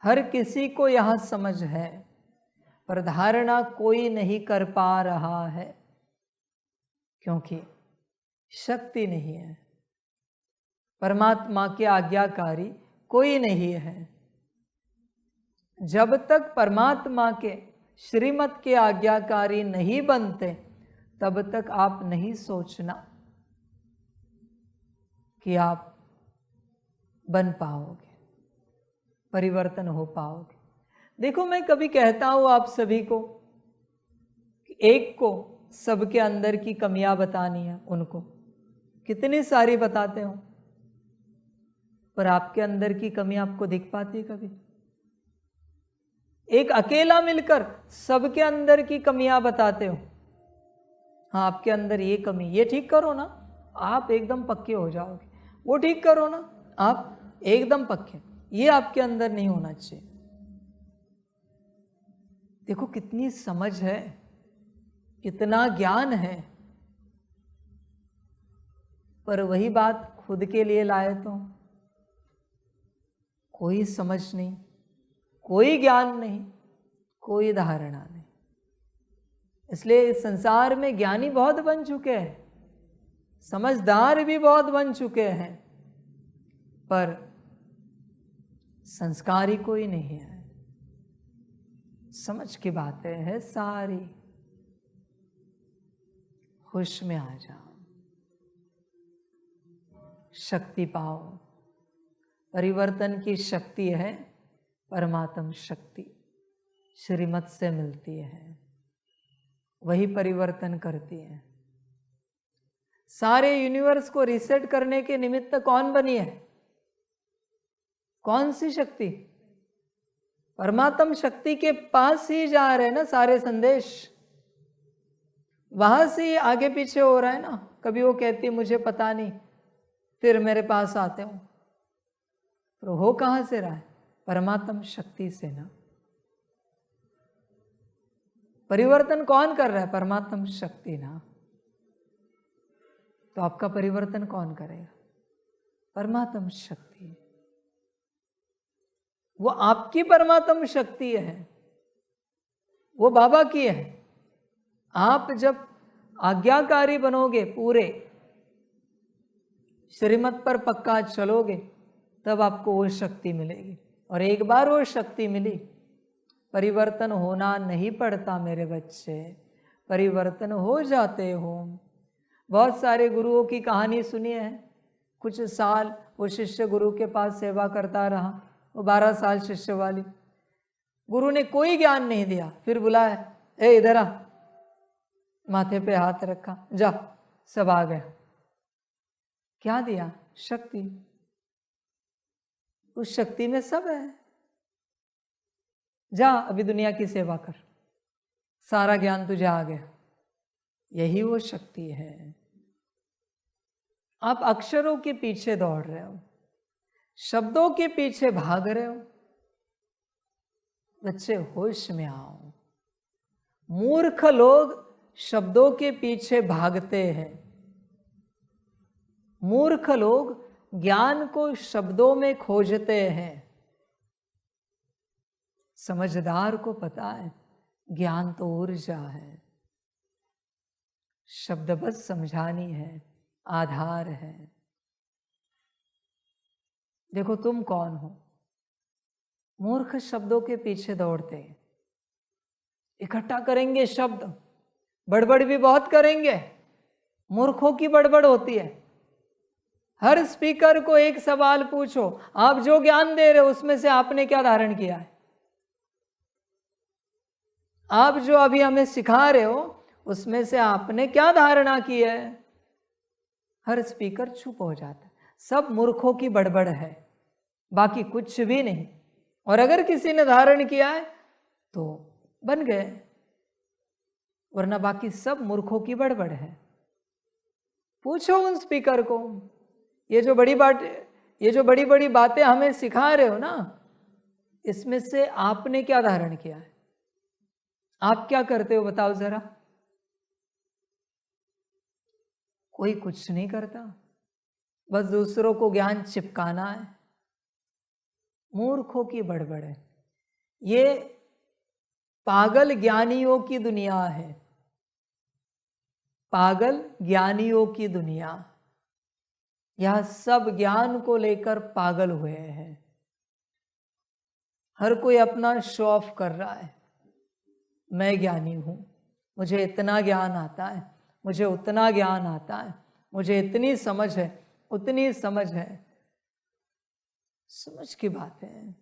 [SPEAKER 1] हर किसी को यह समझ है, पर धारणा कोई नहीं कर पा रहा है, क्योंकि शक्ति नहीं है। परमात्मा के आज्ञाकारी कोई नहीं है। जब तक परमात्मा के श्रीमत के आज्ञाकारी नहीं बनते, तब तक आप नहीं सोचना कि आप बन पाओगे, परिवर्तन हो पाओगे। देखो, मैं कभी कहता हूं आप सभी को कि एक को सबके अंदर की कमियां बतानी है, उनको कितनी सारी बताते हो, पर आपके अंदर की कमी आपको दिख पाती कभी? एक अकेला मिलकर सबके अंदर की कमियां बताते हो, हाँ आपके अंदर ये कमी, ये ठीक करो ना, आप एकदम पक्के हो जाओगे। वो ठीक करो ना, आप एकदम पक्के। ये आपके अंदर नहीं होना चाहिए। देखो कितनी समझ है, कितना ज्ञान है, पर वही बात खुद के लिए लाए तो कोई समझ नहीं, कोई ज्ञान नहीं, कोई धारणा नहीं। इसलिए इस संसार में ज्ञानी बहुत बन चुके हैं, समझदार भी बहुत बन चुके हैं, पर संस्कारी कोई नहीं है। समझ की बातें हैं सारी। होश में आ जाओ, शक्ति पाओ। परिवर्तन की शक्ति है परमात्म शक्ति, श्रीमत से मिलती है, वही परिवर्तन करती है। सारे यूनिवर्स को रीसेट करने के निमित्त कौन बनी है? कौन सी शक्ति? परमात्म शक्ति के पास ही जा रहे हैं ना सारे संदेश, वहां से आगे पीछे हो रहा है ना। कभी वो कहती है मुझे पता नहीं, फिर मेरे पास आते हो, तो हो कहां से रहा है? परमात्म शक्ति से ना। परिवर्तन कौन कर रहा है? परमात्म शक्ति ना। तो आपका परिवर्तन कौन करेगा? परमात्म शक्ति। वो आपकी परमात्म शक्ति है, वो बाबा की है। आप जब आज्ञाकारी बनोगे, पूरे श्रीमत पर पक्का चलोगे, तब आपको वो शक्ति मिलेगी। और एक बार वो शक्ति मिली, परिवर्तन होना नहीं पड़ता मेरे बच्चे, परिवर्तन हो जाते हो। बहुत सारे गुरुओं की कहानी सुनी है। कुछ साल वो शिष्य गुरु के पास सेवा करता रहा, वो 12 साल शिष्य वाली। गुरु ने कोई ज्ञान नहीं दिया, फिर बुलाया, ए इधर आ, माथे पे हाथ रखा, जा, सब आ गया। क्या दिया? शक्ति। उस शक्ति में सब है। जा अभी दुनिया की सेवा कर, सारा ज्ञान तुझे आ गया। यही वो शक्ति है। आप अक्षरों के पीछे दौड़ रहे हो, शब्दों के पीछे भाग रहे हो। बच्चे होश में आओ। मूर्ख लोग शब्दों के पीछे भागते हैं। मूर्ख लोग ज्ञान को शब्दों में खोजते हैं। समझदार को पता है ज्ञान तो ऊर्जा है, शब्द बस समझानी है, आधार है। देखो तुम कौन हो? मूर्ख शब्दों के पीछे दौड़ते हैं, इकट्ठा करेंगे शब्द, बड़बड़ भी बहुत करेंगे। मूर्खों की बड़बड़ होती है। हर स्पीकर को एक सवाल पूछो, आप जो ज्ञान दे रहे हो उसमें से आपने क्या धारण किया है? आप जो अभी हमें सिखा रहे हो उसमें से आपने क्या धारणा की है? हर स्पीकर चुप हो जाता है। सब मूर्खों की बड़बड़ है, बाकी कुछ भी नहीं। और अगर किसी ने धारण किया है तो बन गए, वरना बाकी सब मूर्खों की बड़बड़ है। पूछो उन स्पीकर को, ये जो बड़ी बड़ी बातें हमें सिखा रहे हो ना, इसमें से आपने क्या धारण किया है? आप क्या करते हो बताओ जरा? कोई कुछ नहीं करता, बस दूसरों को ज्ञान चिपकाना है। मूर्खों की बड़बड़ है। ये पागल ज्ञानियों की दुनिया है, पागल ज्ञानियों की दुनिया। यह सब ज्ञान को लेकर पागल हुए हैं। हर कोई अपना शो ऑफ कर रहा है, मैं ज्ञानी हूं, मुझे इतना ज्ञान आता है, मुझे उतना ज्ञान आता है, मुझे इतनी समझ है, उतनी समझ है। समझ की बात है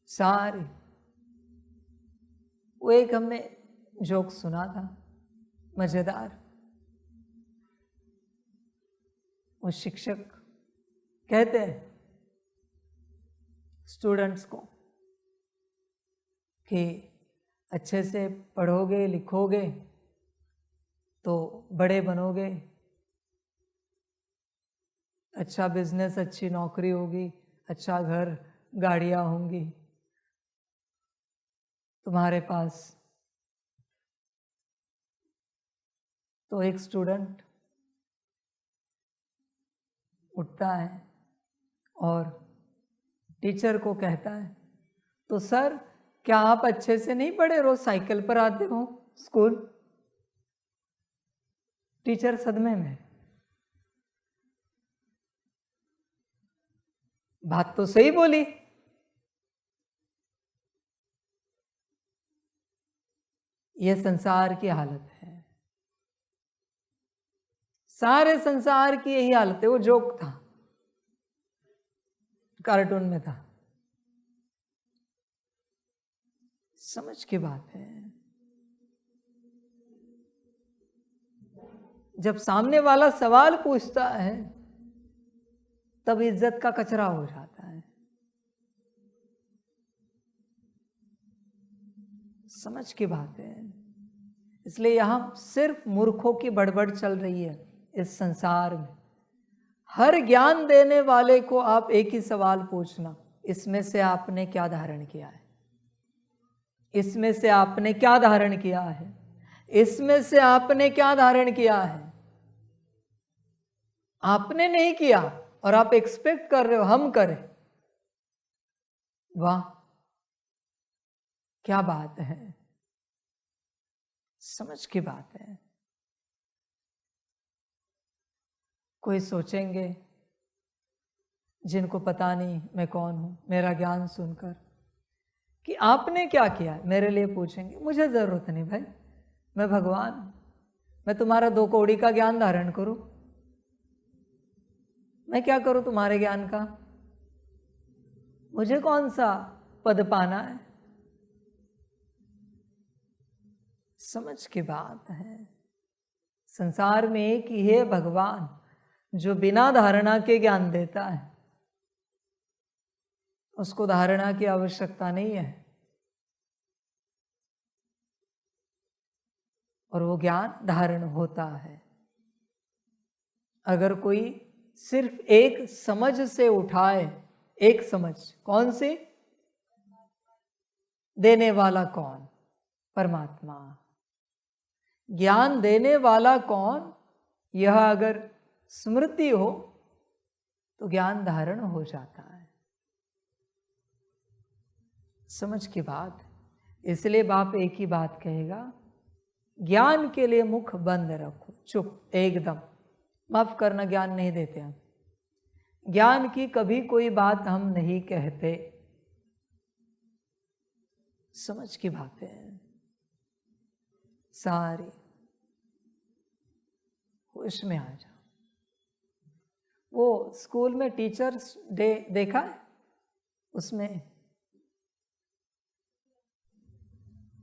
[SPEAKER 1] सारी। वो एक हमने जोक सुना था मजेदार। वो शिक्षक कहते हैं स्टूडेंट्स को कि अच्छे से पढ़ोगे लिखोगे तो बड़े बनोगे, अच्छा बिजनेस, अच्छी नौकरी होगी, अच्छा घर, गाड़ियां होंगी तुम्हारे पास। तो एक स्टूडेंट उठता है और टीचर को कहता है, तो सर क्या आप अच्छे से नहीं पढ़े, रोज साइकिल पर आते हो स्कूल? टीचर सदमे में, बात तो सही बोली। यह संसार की हालत है, सारे संसार की यही हालत है। वो जोक था, कार्टून में था। समझ की बात है। जब सामने वाला सवाल पूछता है तब इज्जत का कचरा हो जाता है। समझ की बात है। इसलिए यहां सिर्फ मूर्खों की बड़बड़ चल रही है इस संसार में। हर ज्ञान देने वाले को आप एक ही सवाल पूछना, इसमें से आपने क्या धारण किया है? इसमें से आपने क्या धारण किया है? इसमें से आपने क्या धारण किया है? आपने नहीं किया और आप एक्सपेक्ट कर रहे हो हम करें। वाह, क्या बात है। समझ की बात है। कोई सोचेंगे जिनको पता नहीं मैं कौन हूं, मेरा ज्ञान सुनकर, कि आपने क्या किया, मेरे लिए पूछेंगे। मुझे जरूरत नहीं भाई, मैं भगवान, मैं तुम्हारा 2 कौड़ी का ज्ञान धारण करूं? मैं क्या करूं तुम्हारे ज्ञान का? मुझे कौन सा पद पाना है? समझ की बात है। संसार में एक ही है भगवान जो बिना धारणा के ज्ञान देता है। उसको धारणा की आवश्यकता नहीं है और वो ज्ञान धारण होता है। अगर कोई सिर्फ एक समझ से उठाए, एक समझ, कौन सी? देने वाला कौन? परमात्मा। ज्ञान देने वाला कौन, यह अगर स्मृति हो तो ज्ञान धारण हो जाता है। समझ की बात। इसलिए बाप एक ही बात कहेगा, ज्ञान के लिए मुख बंद रखो, चुप एकदम। माफ करना, ज्ञान नहीं देते हम। ज्ञान की कभी कोई बात हम नहीं कहते। समझ की बात है सारी। होश में आ जाओ। वो स्कूल में टीचर्स डे देखा है? उसमें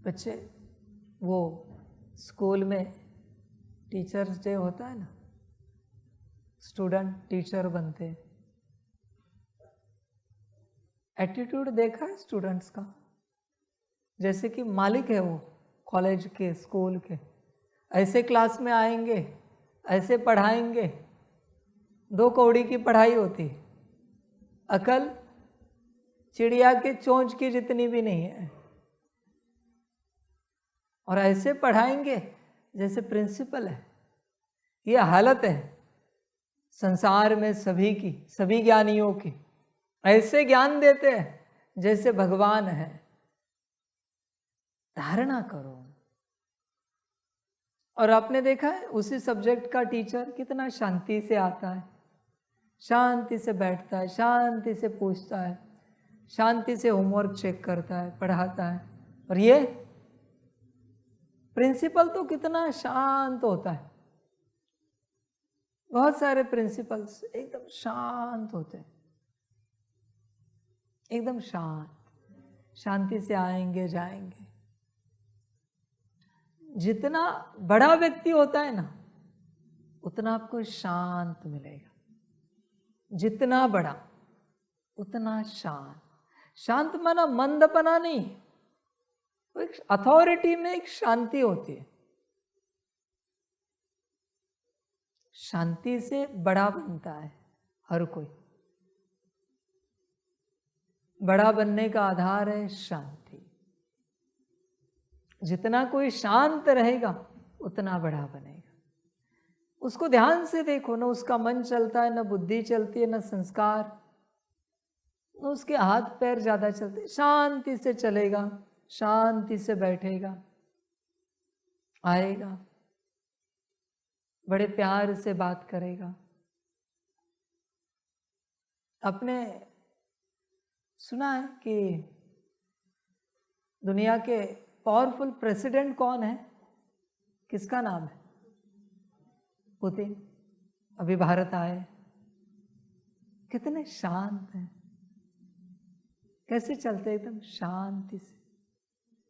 [SPEAKER 1] बच्चे, वो स्कूल में टीचर्स डे होता है ना, स्टूडेंट टीचर बनते। एटीट्यूड देखा है स्टूडेंट्स का? जैसे कि मालिक है वो कॉलेज के, स्कूल के। ऐसे क्लास में आएंगे, ऐसे पढ़ाएंगे, 2 कौड़ी की पढ़ाई होती। अकल चिड़िया के चोंच की जितनी भी नहीं है। और ऐसे पढ़ाएंगे जैसे प्रिंसिपल है। ये हालत है संसार में सभी की, सभी ज्ञानियों की। ऐसे ज्ञान देते हैं जैसे भगवान है, धारणा करो। और आपने देखा है उसी सब्जेक्ट का टीचर कितना शांति से आता है, शांति से बैठता है, शांति से पूछता है, शांति से होमवर्क चेक करता है, पढ़ाता है। और ये प्रिंसिपल तो कितना शांत होता है। बहुत सारे प्रिंसिपल्स एकदम शांत होते हैं, एकदम शांत, शांति से आएंगे जाएंगे। जितना बड़ा व्यक्ति होता है ना, उतना आपको शांत मिलेगा। जितना बड़ा उतना शांत। शांत माना मंदपना नहीं, एक अथॉरिटी में एक शांति होती है। शांति से बड़ा बनता है हर कोई। बड़ा बनने का आधार है शांति। जितना कोई शांत रहेगा उतना बड़ा बनेगा। उसको ध्यान से देखो, ना उसका मन चलता है, ना बुद्धि चलती है, ना संस्कार, ना उसके हाथ पैर ज्यादा चलते। शांति से चलेगा, शांति से बैठेगा, आएगा, बड़े प्यार से बात करेगा। आपने सुना है कि दुनिया के पावरफुल प्रेसिडेंट कौन है? किसका नाम है? पुतिन। अभी भारत आए, कितने शांत हैं, कैसे चलते एकदम शांति से।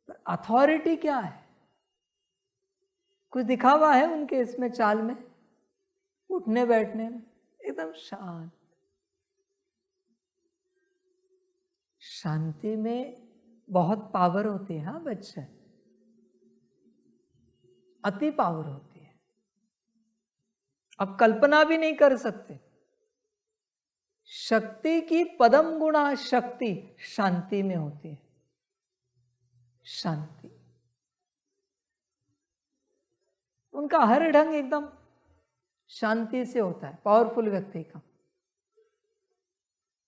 [SPEAKER 1] पर अथॉरिटी क्या है? कुछ दिखावा है उनके इसमें चाल में, उठने बैठने में, एकदम शांत। शांति में बहुत पावर होती है। हाँ बच्चे, अति पावर होती है, आप कल्पना भी नहीं कर सकते। शक्ति की पदम गुणा शक्ति शांति में होती है। शांति, उनका हर ढंग एकदम शांति से होता है। पावरफुल व्यक्ति का,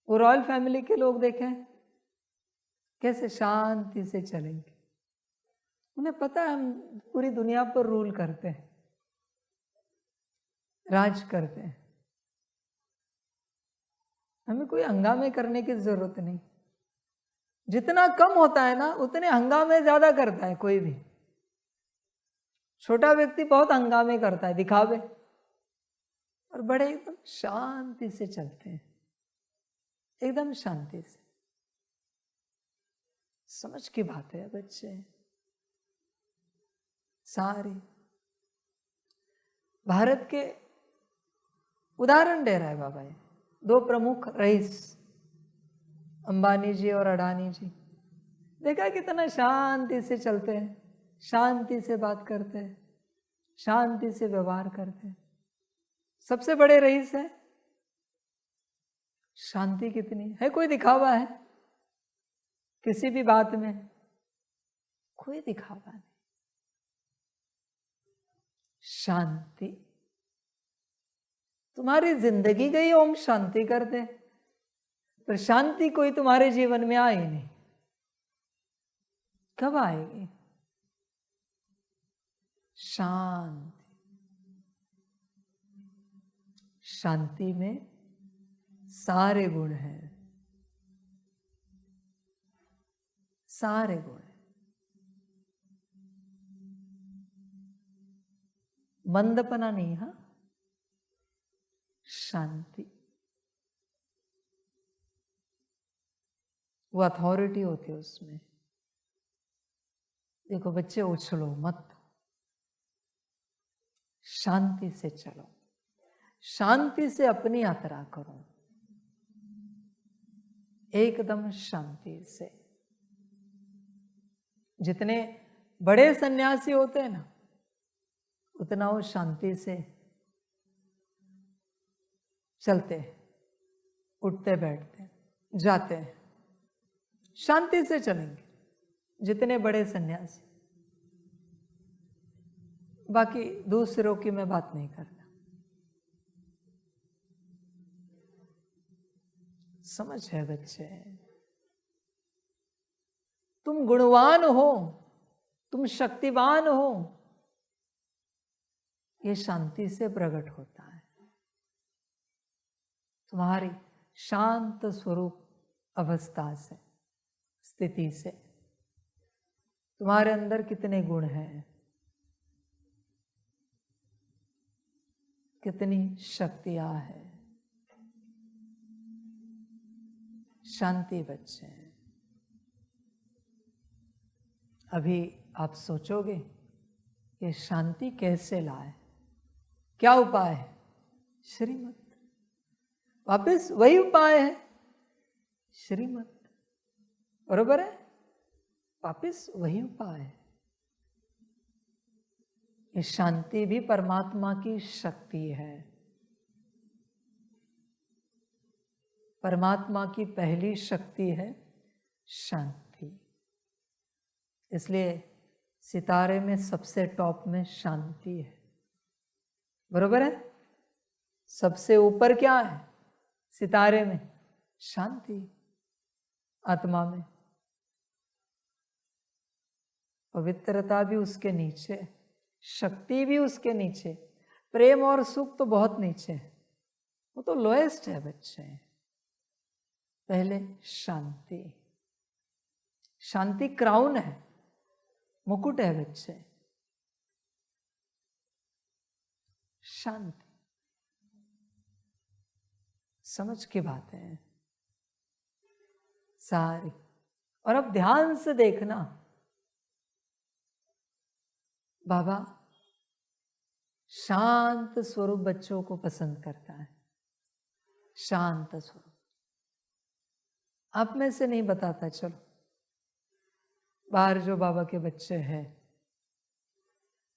[SPEAKER 1] वो रॉयल फैमिली के लोग देखें कैसे शांति से चलेंगे। उन्हें पता है हम पूरी दुनिया पर रूल करते हैं, राज करते हैं, हमें कोई हंगामे करने की जरूरत नहीं। जितना कम होता है ना, उतने हंगामे ज्यादा करता है कोई भी। छोटा व्यक्ति बहुत हंगामे करता है, दिखावे, और बड़े एकदम शांति से चलते हैं, एकदम शांति से। समझ की बात है बच्चे सारी। भारत के उदाहरण दे रहा है बाबा ये, दो प्रमुख रईस, अंबानी जी और अडानी जी। देखा कितना शांति से चलते हैं, शांति से बात करते हैं, शांति से व्यवहार करते हैं। सबसे बड़े रईस है, शांति कितनी है। कोई दिखावा है किसी भी बात में? कोई दिखावा नहीं। शांति। तुम्हारी जिंदगी गई ओम शांति कर दे, पर शांति कोई तुम्हारे जीवन में आई नहीं। कब आएगी शांति? शांति में सारे गुण हैं, सारे गुण हैं। मंदपना नहीं, हाँ, शांति। वो अथॉरिटी होती है उसमें। देखो बच्चे, उछलो मत, शांति से चलो, शांति से अपनी यात्रा करो, एकदम शांति से। जितने बड़े सन्यासी होते हैं ना, उतना वो शांति से चलते, उठते, बैठते, जाते हैं, शांति से चलेंगे जितने बड़े सन्यासी। बाकी दूसरों की मैं बात नहीं करता। समझ है बच्चे? तुम गुणवान हो, तुम शक्तिवान हो, ये शांति से प्रकट होता है। तुम्हारी शांत स्वरूप अवस्था से, स्थिति से तुम्हारे अंदर कितने गुण हैं, कितनी शक्तियां हैं। शांति बच्चे, अभी आप सोचोगे ये शांति कैसे लाए, क्या उपाय है? श्रीमत, वापस वही उपाय है, श्रीमत, बरोबर है, वापस वही उपाय है। ये शांति भी परमात्मा की शक्ति है, परमात्मा की पहली शक्ति है शांति। इसलिए सितारे में सबसे टॉप में शांति है, बरोबर है। सबसे ऊपर क्या है सितारे में? शांति। आत्मा में पवित्रता भी उसके नीचे, शक्ति भी उसके नीचे, प्रेम और सुख तो बहुत नीचे है, वो तो लोएस्ट है बच्चे। पहले शांति, शांति क्राउन है, मुकुट है बच्चे। शांति, समझ की बात है सारी। और अब ध्यान से देखना, बाबा शांत स्वरूप बच्चों को पसंद करता है। शांत स्वरूप आप में से नहीं बताता, चलो बाहर जो बाबा के बच्चे हैं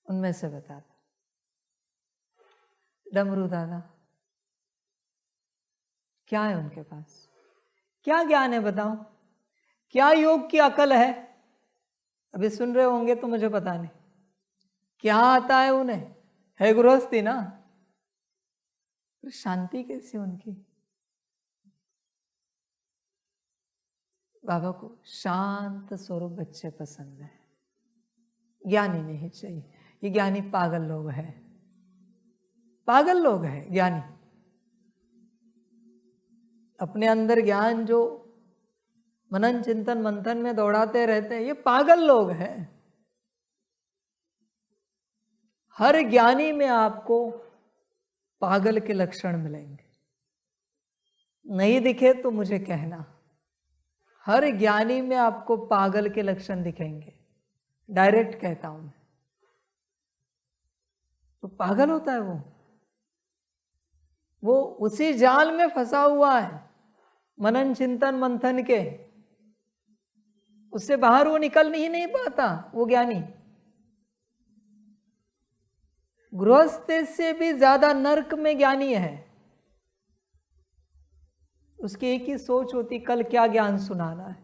[SPEAKER 1] उनमें से बताता। डमरू दादा क्या है उनके पास, क्या ज्ञान है बताओ, क्या योग की अकल है? अभी सुन रहे होंगे तो मुझे पता नहीं क्या आता है उन्हें, है गृहस्थी ना, शांति कैसी उनकी? बाबा को शांत स्वरूप बच्चे पसंद है, ज्ञानी नहीं चाहिए। ये ज्ञानी पागल लोग हैं, पागल लोग हैं ज्ञानी। अपने अंदर ज्ञान जो मनन चिंतन मंथन में दौड़ाते रहते हैं, ये पागल लोग हैं। हर ज्ञानी में आपको पागल के लक्षण मिलेंगे, नहीं दिखे तो मुझे कहना। हर ज्ञानी में आपको पागल के लक्षण दिखेंगे, डायरेक्ट कहता हूं मैं। तो पागल होता है वो उसी जाल में फंसा हुआ है मनन चिंतन मंथन के, उससे बाहर वो निकल ही नहीं पाता वो ज्ञानी। गृहस्थ से भी ज्यादा नरक में ज्ञानी है। उसकी एक ही सोच होती, कल क्या ज्ञान सुनाना है,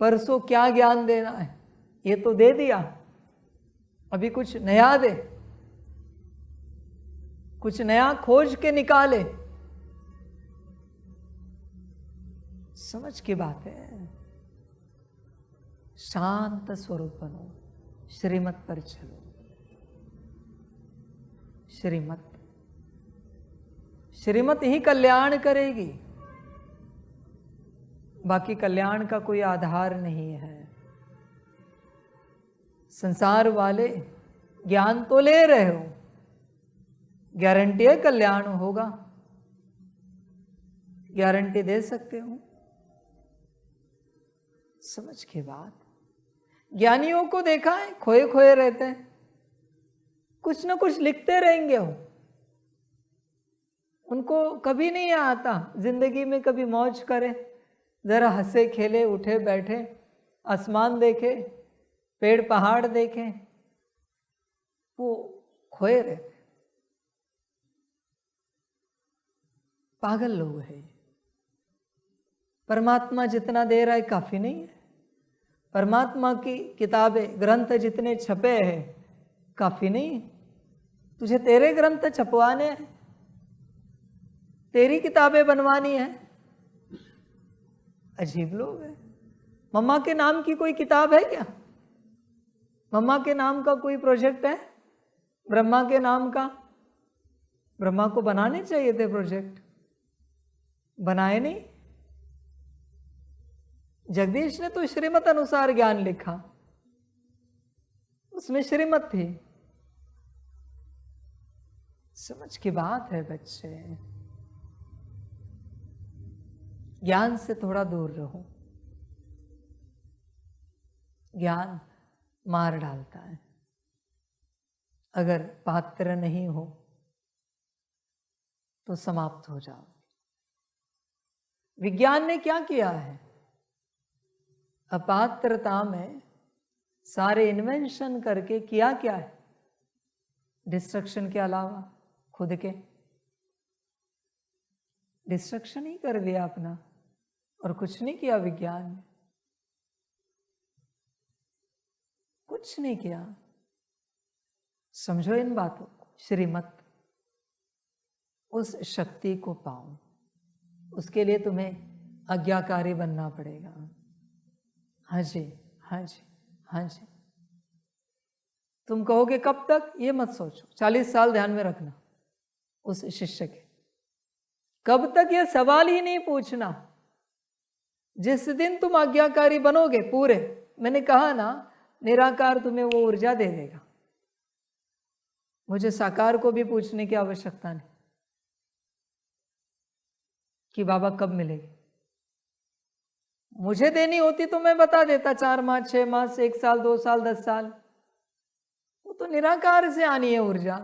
[SPEAKER 1] परसों क्या ज्ञान देना है। ये तो दे दिया, अभी कुछ नया दे, कुछ नया खोज के निकाले। समझ की बात है। शांत स्वरूप बनो, श्रीमत पर चलो। श्रीमत, श्रीमत ही कल्याण करेगी, बाकी कल्याण का कोई आधार नहीं है। संसार वाले ज्ञान तो ले रहे हो, गारंटी है कल्याण होगा, गारंटी दे सकते हो? समझ के बात। ज्ञानियों को देखा है खोए खोए रहते हैं, कुछ ना कुछ लिखते रहेंगे वो। उनको कभी नहीं आता जिंदगी में कभी मौज करे, जरा हंसे खेले, उठे बैठे, आसमान देखे, पेड़ पहाड़ देखे, वो खोए रहते। पागल लोग हैं। परमात्मा जितना दे रहा है काफी नहीं है। परमात्मा की किताबें ग्रंथ जितने छपे हैं काफी नहीं है। तुझे तेरे ग्रंथ छपवाने हैं, तेरी किताबें बनवानी है। अजीब लोग हैं। मम्मा के नाम की कोई किताब है क्या? मम्मा के नाम का कोई प्रोजेक्ट है? ब्रह्मा के नाम का? ब्रह्मा को बनाने चाहिए थे प्रोजेक्ट, बनाए नहीं। जगदीश ने तो श्रीमत अनुसार ज्ञान लिखा, उसमें श्रीमत थी। समझ की बात है बच्चे, ज्ञान से थोड़ा दूर रहो। ज्ञान मार डालता है। अगर पात्र नहीं हो तो समाप्त हो जाओ। विज्ञान ने क्या किया है? अपात्रता में सारे इन्वेंशन करके किया क्या है? डिस्ट्रक्शन के अलावा खुद के डिस्ट्रक्शन ही कर दिया अपना, और कुछ नहीं किया विज्ञान ने, कुछ नहीं किया। समझो इन बातों को। श्रीमत, उस शक्ति को पाओ, उसके लिए तुम्हें आज्ञाकारी बनना पड़ेगा। हाँ जी, हाँ जी, हाँ जी। तुम कहोगे कब तक? ये मत सोचो, 40 साल ध्यान में रखना उस शिष्य के। कब तक ये सवाल ही नहीं पूछना। जिस दिन तुम आज्ञाकारी बनोगे पूरे, मैंने कहा ना, निराकार तुम्हें वो ऊर्जा दे देगा। मुझे साकार को भी पूछने की आवश्यकता नहीं कि बाबा कब मिलेगी। मुझे देनी होती तो मैं बता देता, 4 माह, 6 माह, 1 साल, 2 साल, 10 साल। वो तो निराकार से आनी है ऊर्जा।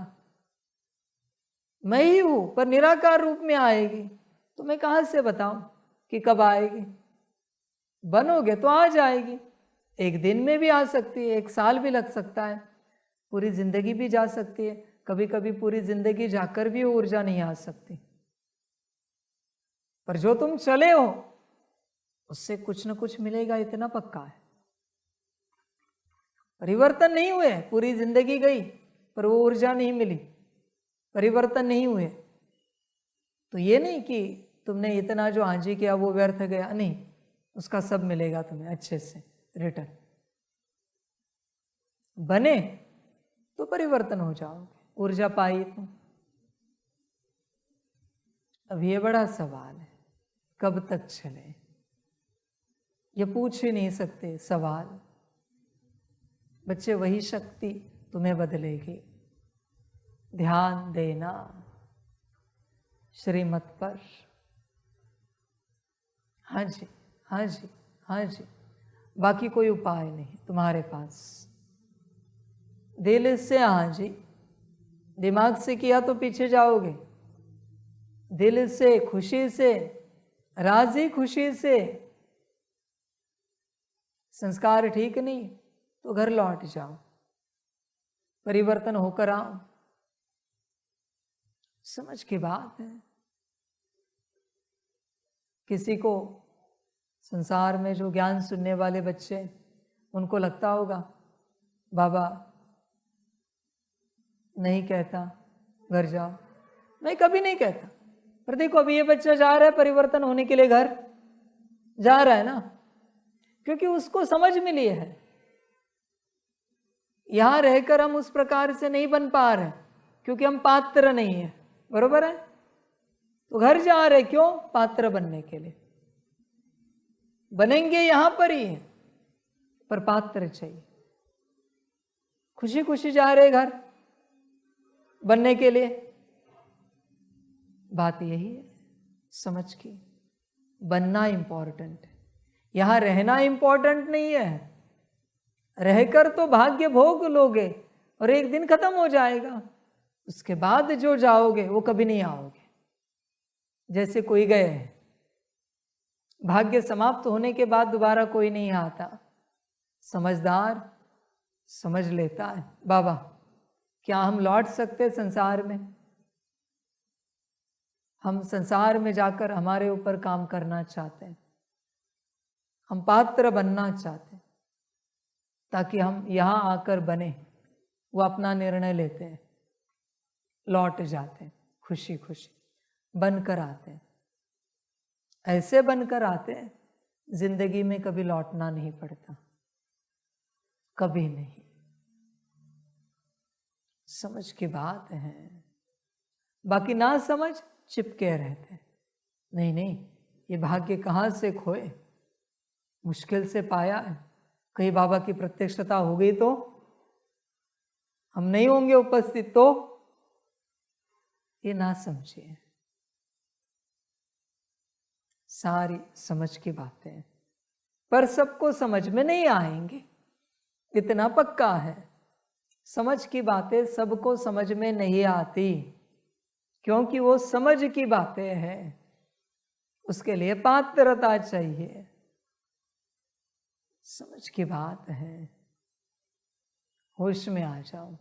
[SPEAKER 1] मैं ही हूं, पर निराकार रूप में आएगी, तो मैं कहां से बताऊं कि कब आएगी? बनोगे तो आ जाएगी। एक दिन में भी आ सकती है, 1 साल भी लग सकता है, पूरी जिंदगी भी जा सकती है। कभी कभी पूरी जिंदगी जाकर भी ऊर्जा नहीं आ सकती। पर जो तुम चले हो उससे कुछ न कुछ मिलेगा, इतना पक्का है। परिवर्तन नहीं हुए, पूरी जिंदगी गई पर वो ऊर्जा नहीं मिली, परिवर्तन नहीं हुए, तो ये नहीं कि तुमने इतना जो हाजी किया वो व्यर्थ गया, नहीं, उसका सब मिलेगा तुम्हें अच्छे से रिटर्न। बने तो परिवर्तन हो जाओगे, ऊर्जा पाई तो। अब ये बड़ा सवाल है, कब तक चले? ये पूछ ही नहीं सकते सवाल। बच्चे, वही शक्ति तुम्हें बदलेगी। ध्यान देना श्रीमत पर। हाँ जी, हाँ जी, हाँ जी। बाकी कोई उपाय नहीं तुम्हारे पास। दिल से, हाँ जी, दिमाग से किया तो पीछे जाओगे। दिल से, खुशी से, राजी खुशी से। संस्कार ठीक नहीं तो घर लौट जाओ, परिवर्तन होकर आओ। समझ की बात है। किसी को संसार में जो ज्ञान सुनने वाले बच्चे, उनको लगता होगा बाबा नहीं कहता घर जाओ। मैं कभी नहीं कहता, पर देखो अभी ये बच्चा जा रहा है परिवर्तन होने के लिए, घर जा रहा है ना, क्योंकि उसको समझ मिली है। यहां रहकर हम उस प्रकार से नहीं बन पा रहे क्योंकि हम पात्र नहीं है, बरोबर है? तो घर जा रहे क्यों? पात्र बनने के लिए। बनेंगे यहां पर ही है, पर पात्र चाहिए। खुशी खुशी जा रहे घर बनने के लिए। बात यही है, समझ की। बनना इंपॉर्टेंट है, यहां रहना इंपॉर्टेंट नहीं है। रहकर तो भाग्य भोग लोगे और एक दिन खत्म हो जाएगा, उसके बाद जो जाओगे वो कभी नहीं आओगे। जैसे कोई गए, भाग्य समाप्त होने के बाद दोबारा कोई नहीं आता। समझदार समझ लेता है, बाबा क्या हम लौट सकते संसार में? हम संसार में जाकर हमारे ऊपर काम करना चाहते हैं, हम पात्र बनना चाहते हैं, ताकि हम यहां आकर बने। वो अपना निर्णय लेते हैं, लौट जाते हैं खुशी खुशी, बनकर आते हैं। ऐसे बनकर आते हैं जिंदगी में कभी लौटना नहीं पड़ता, कभी नहीं। समझ की बात है। बाकी ना समझ चिपके रहते, नहीं नहीं, ये भाग्य कहाँ से खोए, मुश्किल से पाया है। कहीं बाबा की प्रत्यक्षता हो गई तो हम नहीं होंगे उपस्थित, तो ये ना समझिए। सारी समझ की बातें पर सबको समझ में नहीं आएंगे, इतना पक्का है। समझ की बातें सबको समझ में नहीं आती, क्योंकि वो समझ की बातें हैं, उसके लिए पात्रता चाहिए। समझ की बात है, होश में आ जाओ।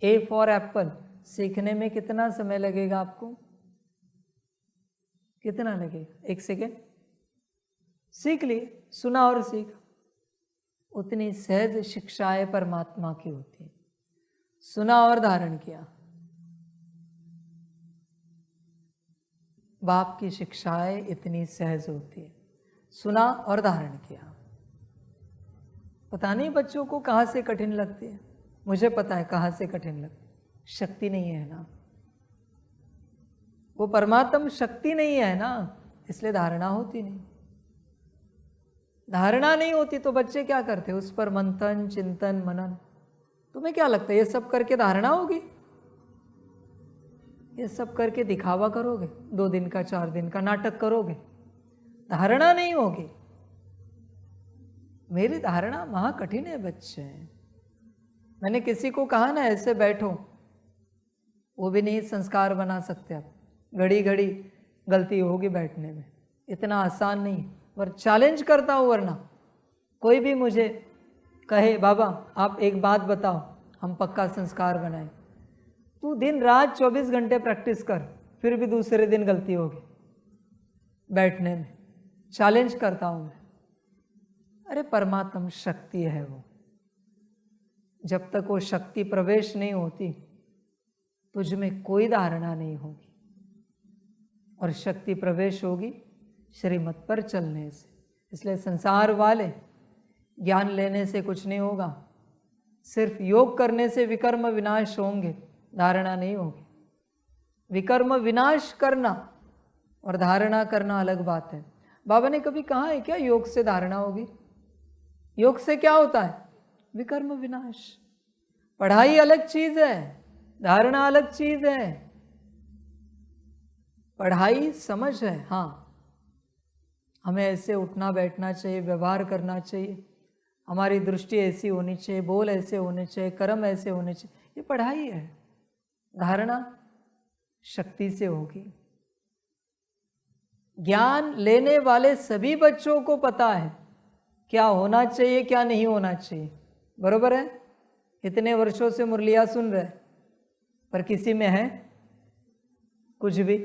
[SPEAKER 1] ए फॉर एप्पल सीखने में कितना समय लगेगा आपको? कितना लगेगा? 1 सेकेंड। सीख लिए, सुना और सीख। उतनी सहज शिक्षाएं परमात्मा की होती है। सुना और धारण किया, बाप की शिक्षाएं इतनी सहज होती है। सुना और धारण किया। पता नहीं बच्चों को कहाँ से कठिन लगती है, मुझे पता है कहाँ से कठिन लगती है। शक्ति नहीं है ना, वो परमात्म शक्ति नहीं है ना, इसलिए धारणा होती नहीं। धारणा नहीं होती तो बच्चे क्या करते? उस पर मंथन, चिंतन, मनन। तुम्हें क्या लगता है ये सब करके धारणा होगी? ये सब करके दिखावा करोगे, 2 दिन का 4 दिन का नाटक करोगे, धारणा नहीं होगी। मेरी धारणा महा कठिन है बच्चे। मैंने किसी को कहा ना ऐसे बैठो, वो भी नहीं संस्कार बना सकते आप। घड़ी घड़ी गलती होगी बैठने में, इतना आसान नहीं। पर चैलेंज करता हूँ, वरना कोई भी मुझे कहे बाबा आप एक बात बताओ, हम पक्का संस्कार बनाए। तू दिन रात 24 घंटे प्रैक्टिस कर, फिर भी दूसरे दिन गलती होगी बैठने में। चैलेंज करता हूँ मैं। अरे परमात्म शक्ति है वो, जब तक वो शक्ति प्रवेश नहीं होती तुझ में कोई धारणा नहीं होगी, और शक्ति प्रवेश होगी श्रीमत पर चलने से। इसलिए संसार वाले ज्ञान लेने से कुछ नहीं होगा, सिर्फ योग करने से विकर्म विनाश होंगे, धारणा नहीं होगी। विकर्म विनाश करना और धारणा करना अलग बात है। बाबा ने कभी कहा है क्या योग से धारणा होगी? योग से क्या होता है? विकर्म विनाश। पढ़ाई अलग चीज है, धारणा अलग चीज है। पढ़ाई समझ है, हाँ हमें ऐसे उठना बैठना चाहिए, व्यवहार करना चाहिए, हमारी दृष्टि ऐसी होनी चाहिए, बोल ऐसे होने चाहिए, कर्म ऐसे होने चाहिए, ये पढ़ाई है। धारणा शक्ति से होगी। ज्ञान लेने वाले सभी बच्चों को पता है क्या होना चाहिए क्या नहीं होना चाहिए, बरोबर है? इतने वर्षों से मुरलिया सुन रहे, पर किसी में है कुछ भी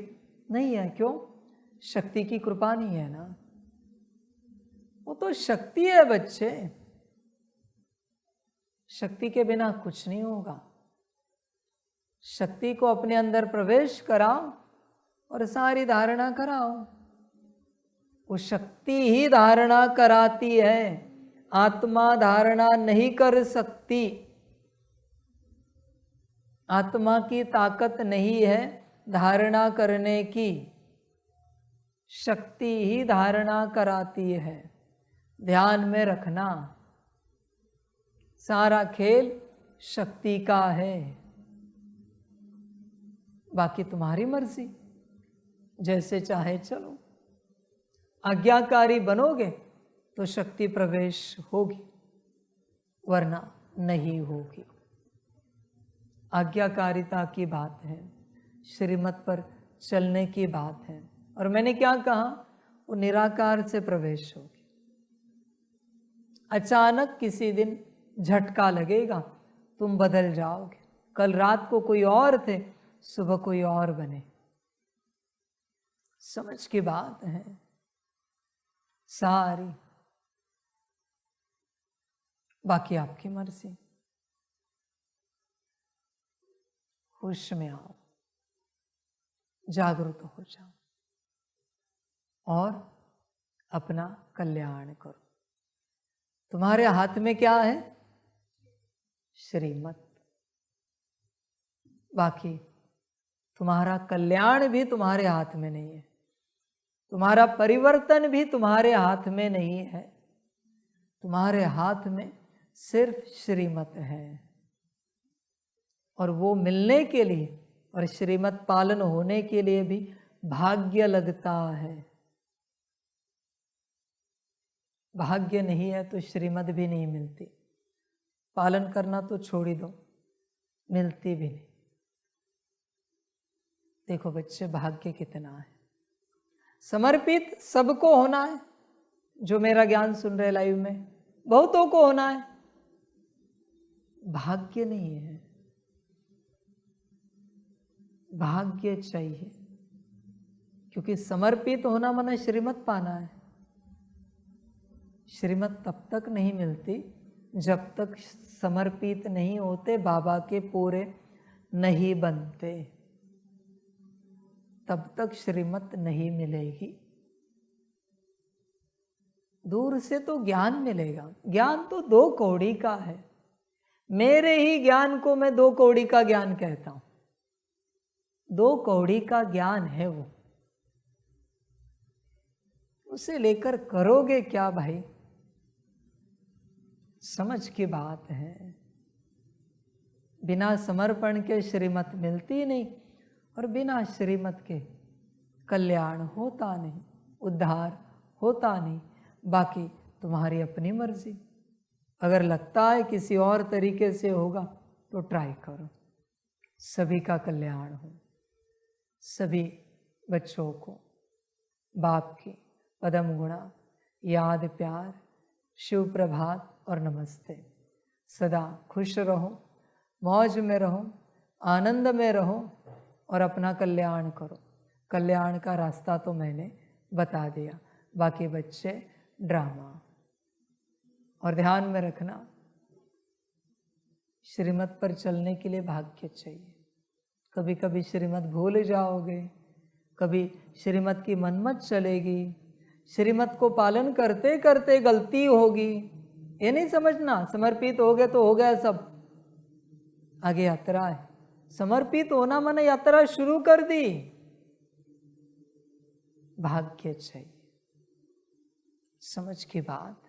[SPEAKER 1] नहीं है। क्यों? शक्ति की कृपा नहीं है ना। वो तो शक्ति है बच्चे, शक्ति के बिना कुछ नहीं होगा। शक्ति को अपने अंदर प्रवेश कराओ और सारी धारणा कराओ। वो शक्ति ही धारणा कराती है, आत्मा धारणा नहीं कर सकती। आत्मा की ताकत नहीं है धारणा करने की, शक्ति ही धारणा कराती है। ध्यान में रखना, सारा खेल शक्ति का है, बाकी तुम्हारी मर्जी, जैसे चाहे चलो। आज्ञाकारी बनोगे तो शक्ति प्रवेश होगी, वरना नहीं होगी। आज्ञाकारिता की बात है, श्रीमत पर चलने की बात है। और मैंने क्या कहा? वो निराकार से प्रवेश होगी। अचानक किसी दिन झटका लगेगा, तुम बदल जाओगे। कल रात को कोई और थे, सुबह कोई और बने। समझ की बात है सारी, बाकी आपकी मर्जी। होश में आओ, जागरूक हो जाओ और अपना कल्याण करो। तुम्हारे हाथ में क्या है? श्रीमत। बाकी तुम्हारा कल्याण भी तुम्हारे हाथ में नहीं है, तुम्हारा परिवर्तन भी तुम्हारे हाथ में नहीं है। तुम्हारे हाथ में सिर्फ श्रीमत है, और वो मिलने के लिए और श्रीमत पालन होने के लिए भी भाग्य लगता है। भाग्य नहीं है तो श्रीमत भी नहीं मिलती। पालन करना तो छोड़ ही दो, मिलती भी नहीं। देखो बच्चे, भाग्य कितना है। समर्पित सबको होना है, जो मेरा ज्ञान सुन रहे लाइव में, बहुतों को होना है। भाग्य नहीं है, भाग्य चाहिए, क्योंकि समर्पित होना माने श्रीमत पाना है। श्रीमत तब तक नहीं मिलती जब तक समर्पित नहीं होते, बाबा के पूरे नहीं बनते, तब तक श्रीमत नहीं मिलेगी। दूर से तो ज्ञान मिलेगा, ज्ञान तो 2 कौड़ी का है। मेरे ही ज्ञान को मैं 2 कौड़ी का ज्ञान कहता हूं। 2 कौड़ी का ज्ञान है वो, उसे लेकर करोगे क्या भाई? समझ की बात है। बिना समर्पण के श्रीमत मिलती नहीं, और बिना श्रीमत के कल्याण होता नहीं, उद्धार होता नहीं। बाकी तुम्हारी अपनी मर्जी। अगर लगता है किसी और तरीके से होगा तो ट्राई करो। सभी का कल्याण हो। सभी बच्चों को बाप की पदम गुणा याद, प्यार, शिव प्रभात और नमस्ते। सदा खुश रहो, मौज में रहो, आनंद में रहो और अपना कल्याण करो। कल्याण का रास्ता तो मैंने बता दिया, बाकी बच्चे ड्रामा। और ध्यान में रखना, श्रीमत पर चलने के लिए भाग्य चाहिए। कभी कभी श्रीमत भूल जाओगे, कभी श्रीमत की मनमत चलेगी, श्रीमत को पालन करते करते गलती होगी। ये नहीं समझना समर्पित हो गए तो हो गया सब। आगे यात्रा है। समर्पित होना माने यात्रा शुरू कर दी। भाग्य चाहिए, समझ की बात।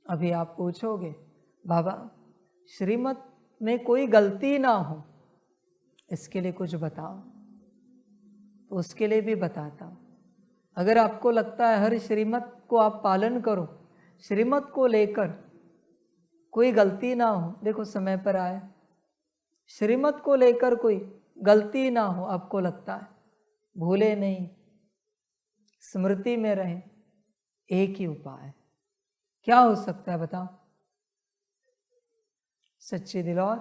[SPEAKER 1] अभी आप पूछोगे बाबा श्रीमत में कोई गलती ना हो, इसके लिए कुछ बताओ, तो उसके लिए भी बताता हूं। अगर आपको लगता है हर श्रीमत को आप पालन करो, श्रीमत को लेकर कोई गलती ना हो, देखो समय पर आए, श्रीमत को लेकर कोई गलती ना हो, आपको लगता है, भूले नहीं, स्मृति में रहें। एक ही उपाय, क्या हो सकता है बताओ? सच्चे दिल। और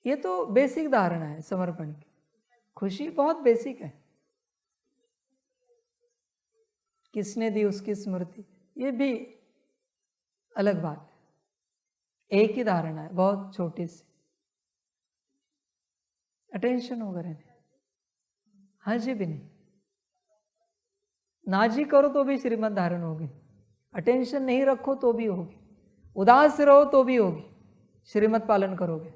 [SPEAKER 1] ये तो बेसिक धारणा है समर्पण की। खुशी बहुत बेसिक है। किसने दी उसकी स्मृति, ये भी अलग बात है। एक ही धारणा है, बहुत छोटी सी। अटेंशन वगैरह नहीं, हाँ जी भी नहीं। ना जी करो तो भी श्रीमत धारण होगी, अटेंशन नहीं रखो तो भी होगी, उदास रहो तो भी होगी, श्रीमत पालन करोगे।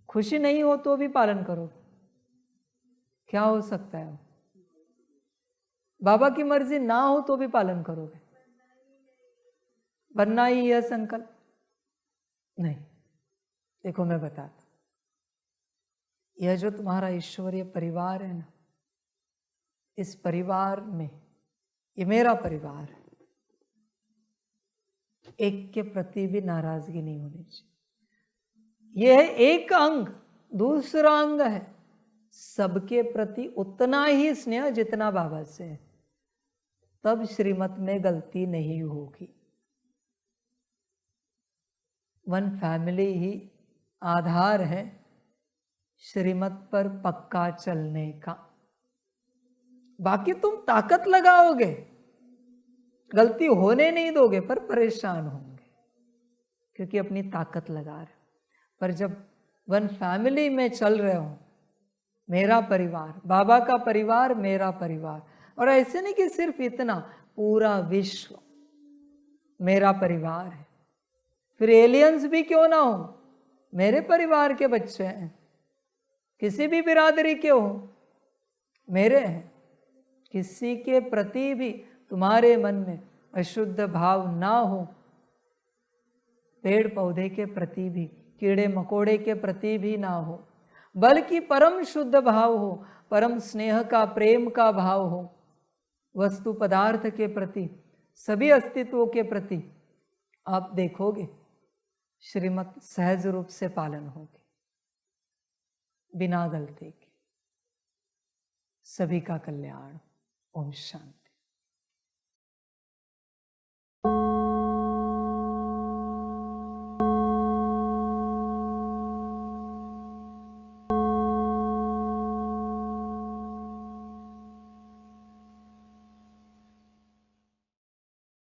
[SPEAKER 1] खुशी नहीं हो तो भी पालन करोगे। क्या हो सकता है? बाबा की मर्जी ना हो तो भी पालन करोगे। बनना ही यह संकल्प नहीं। देखो मैं बताता, यह जो तुम्हारा ईश्वरीय परिवार है ना, इस परिवार में, ये मेरा परिवार है, एक के प्रति भी नाराजगी नहीं होनी चाहिए। यह है एक अंग, दूसरा अंग है सबके प्रति उतना ही स्नेह जितना बाबा से है, तब श्रीमत में गलती नहीं होगी। वन फैमिली ही आधार है श्रीमत पर पक्का चलने का। बाकी तुम ताकत लगाओगे, गलती होने नहीं दोगे, पर परेशान होंगे क्योंकि अपनी ताकत लगा रहे हो। पर जब वन फैमिली में चल रहे हो मेरा परिवार, बाबा का परिवार मेरा परिवार। और ऐसे नहीं कि सिर्फ इतना, पूरा विश्व मेरा परिवार है। फिर एलियंस भी क्यों ना हो, मेरे परिवार के बच्चे हैं, किसी भी बिरादरी के हो, मेरे हैं। किसी के प्रति भी तुम्हारे मन में अशुद्ध भाव ना हो, पेड़ पौधे के प्रति भी, कीड़े मकोड़े के प्रति भी ना हो, बल्कि परम शुद्ध भाव हो, परम स्नेह का, प्रेम का भाव हो, वस्तु पदार्थ के प्रति, सभी अस्तित्वों के प्रति आप देखोगे श्रीमत सहज रूप से पालन होगी, बिना गलती के। सभी का कल्याण। ओम शांति।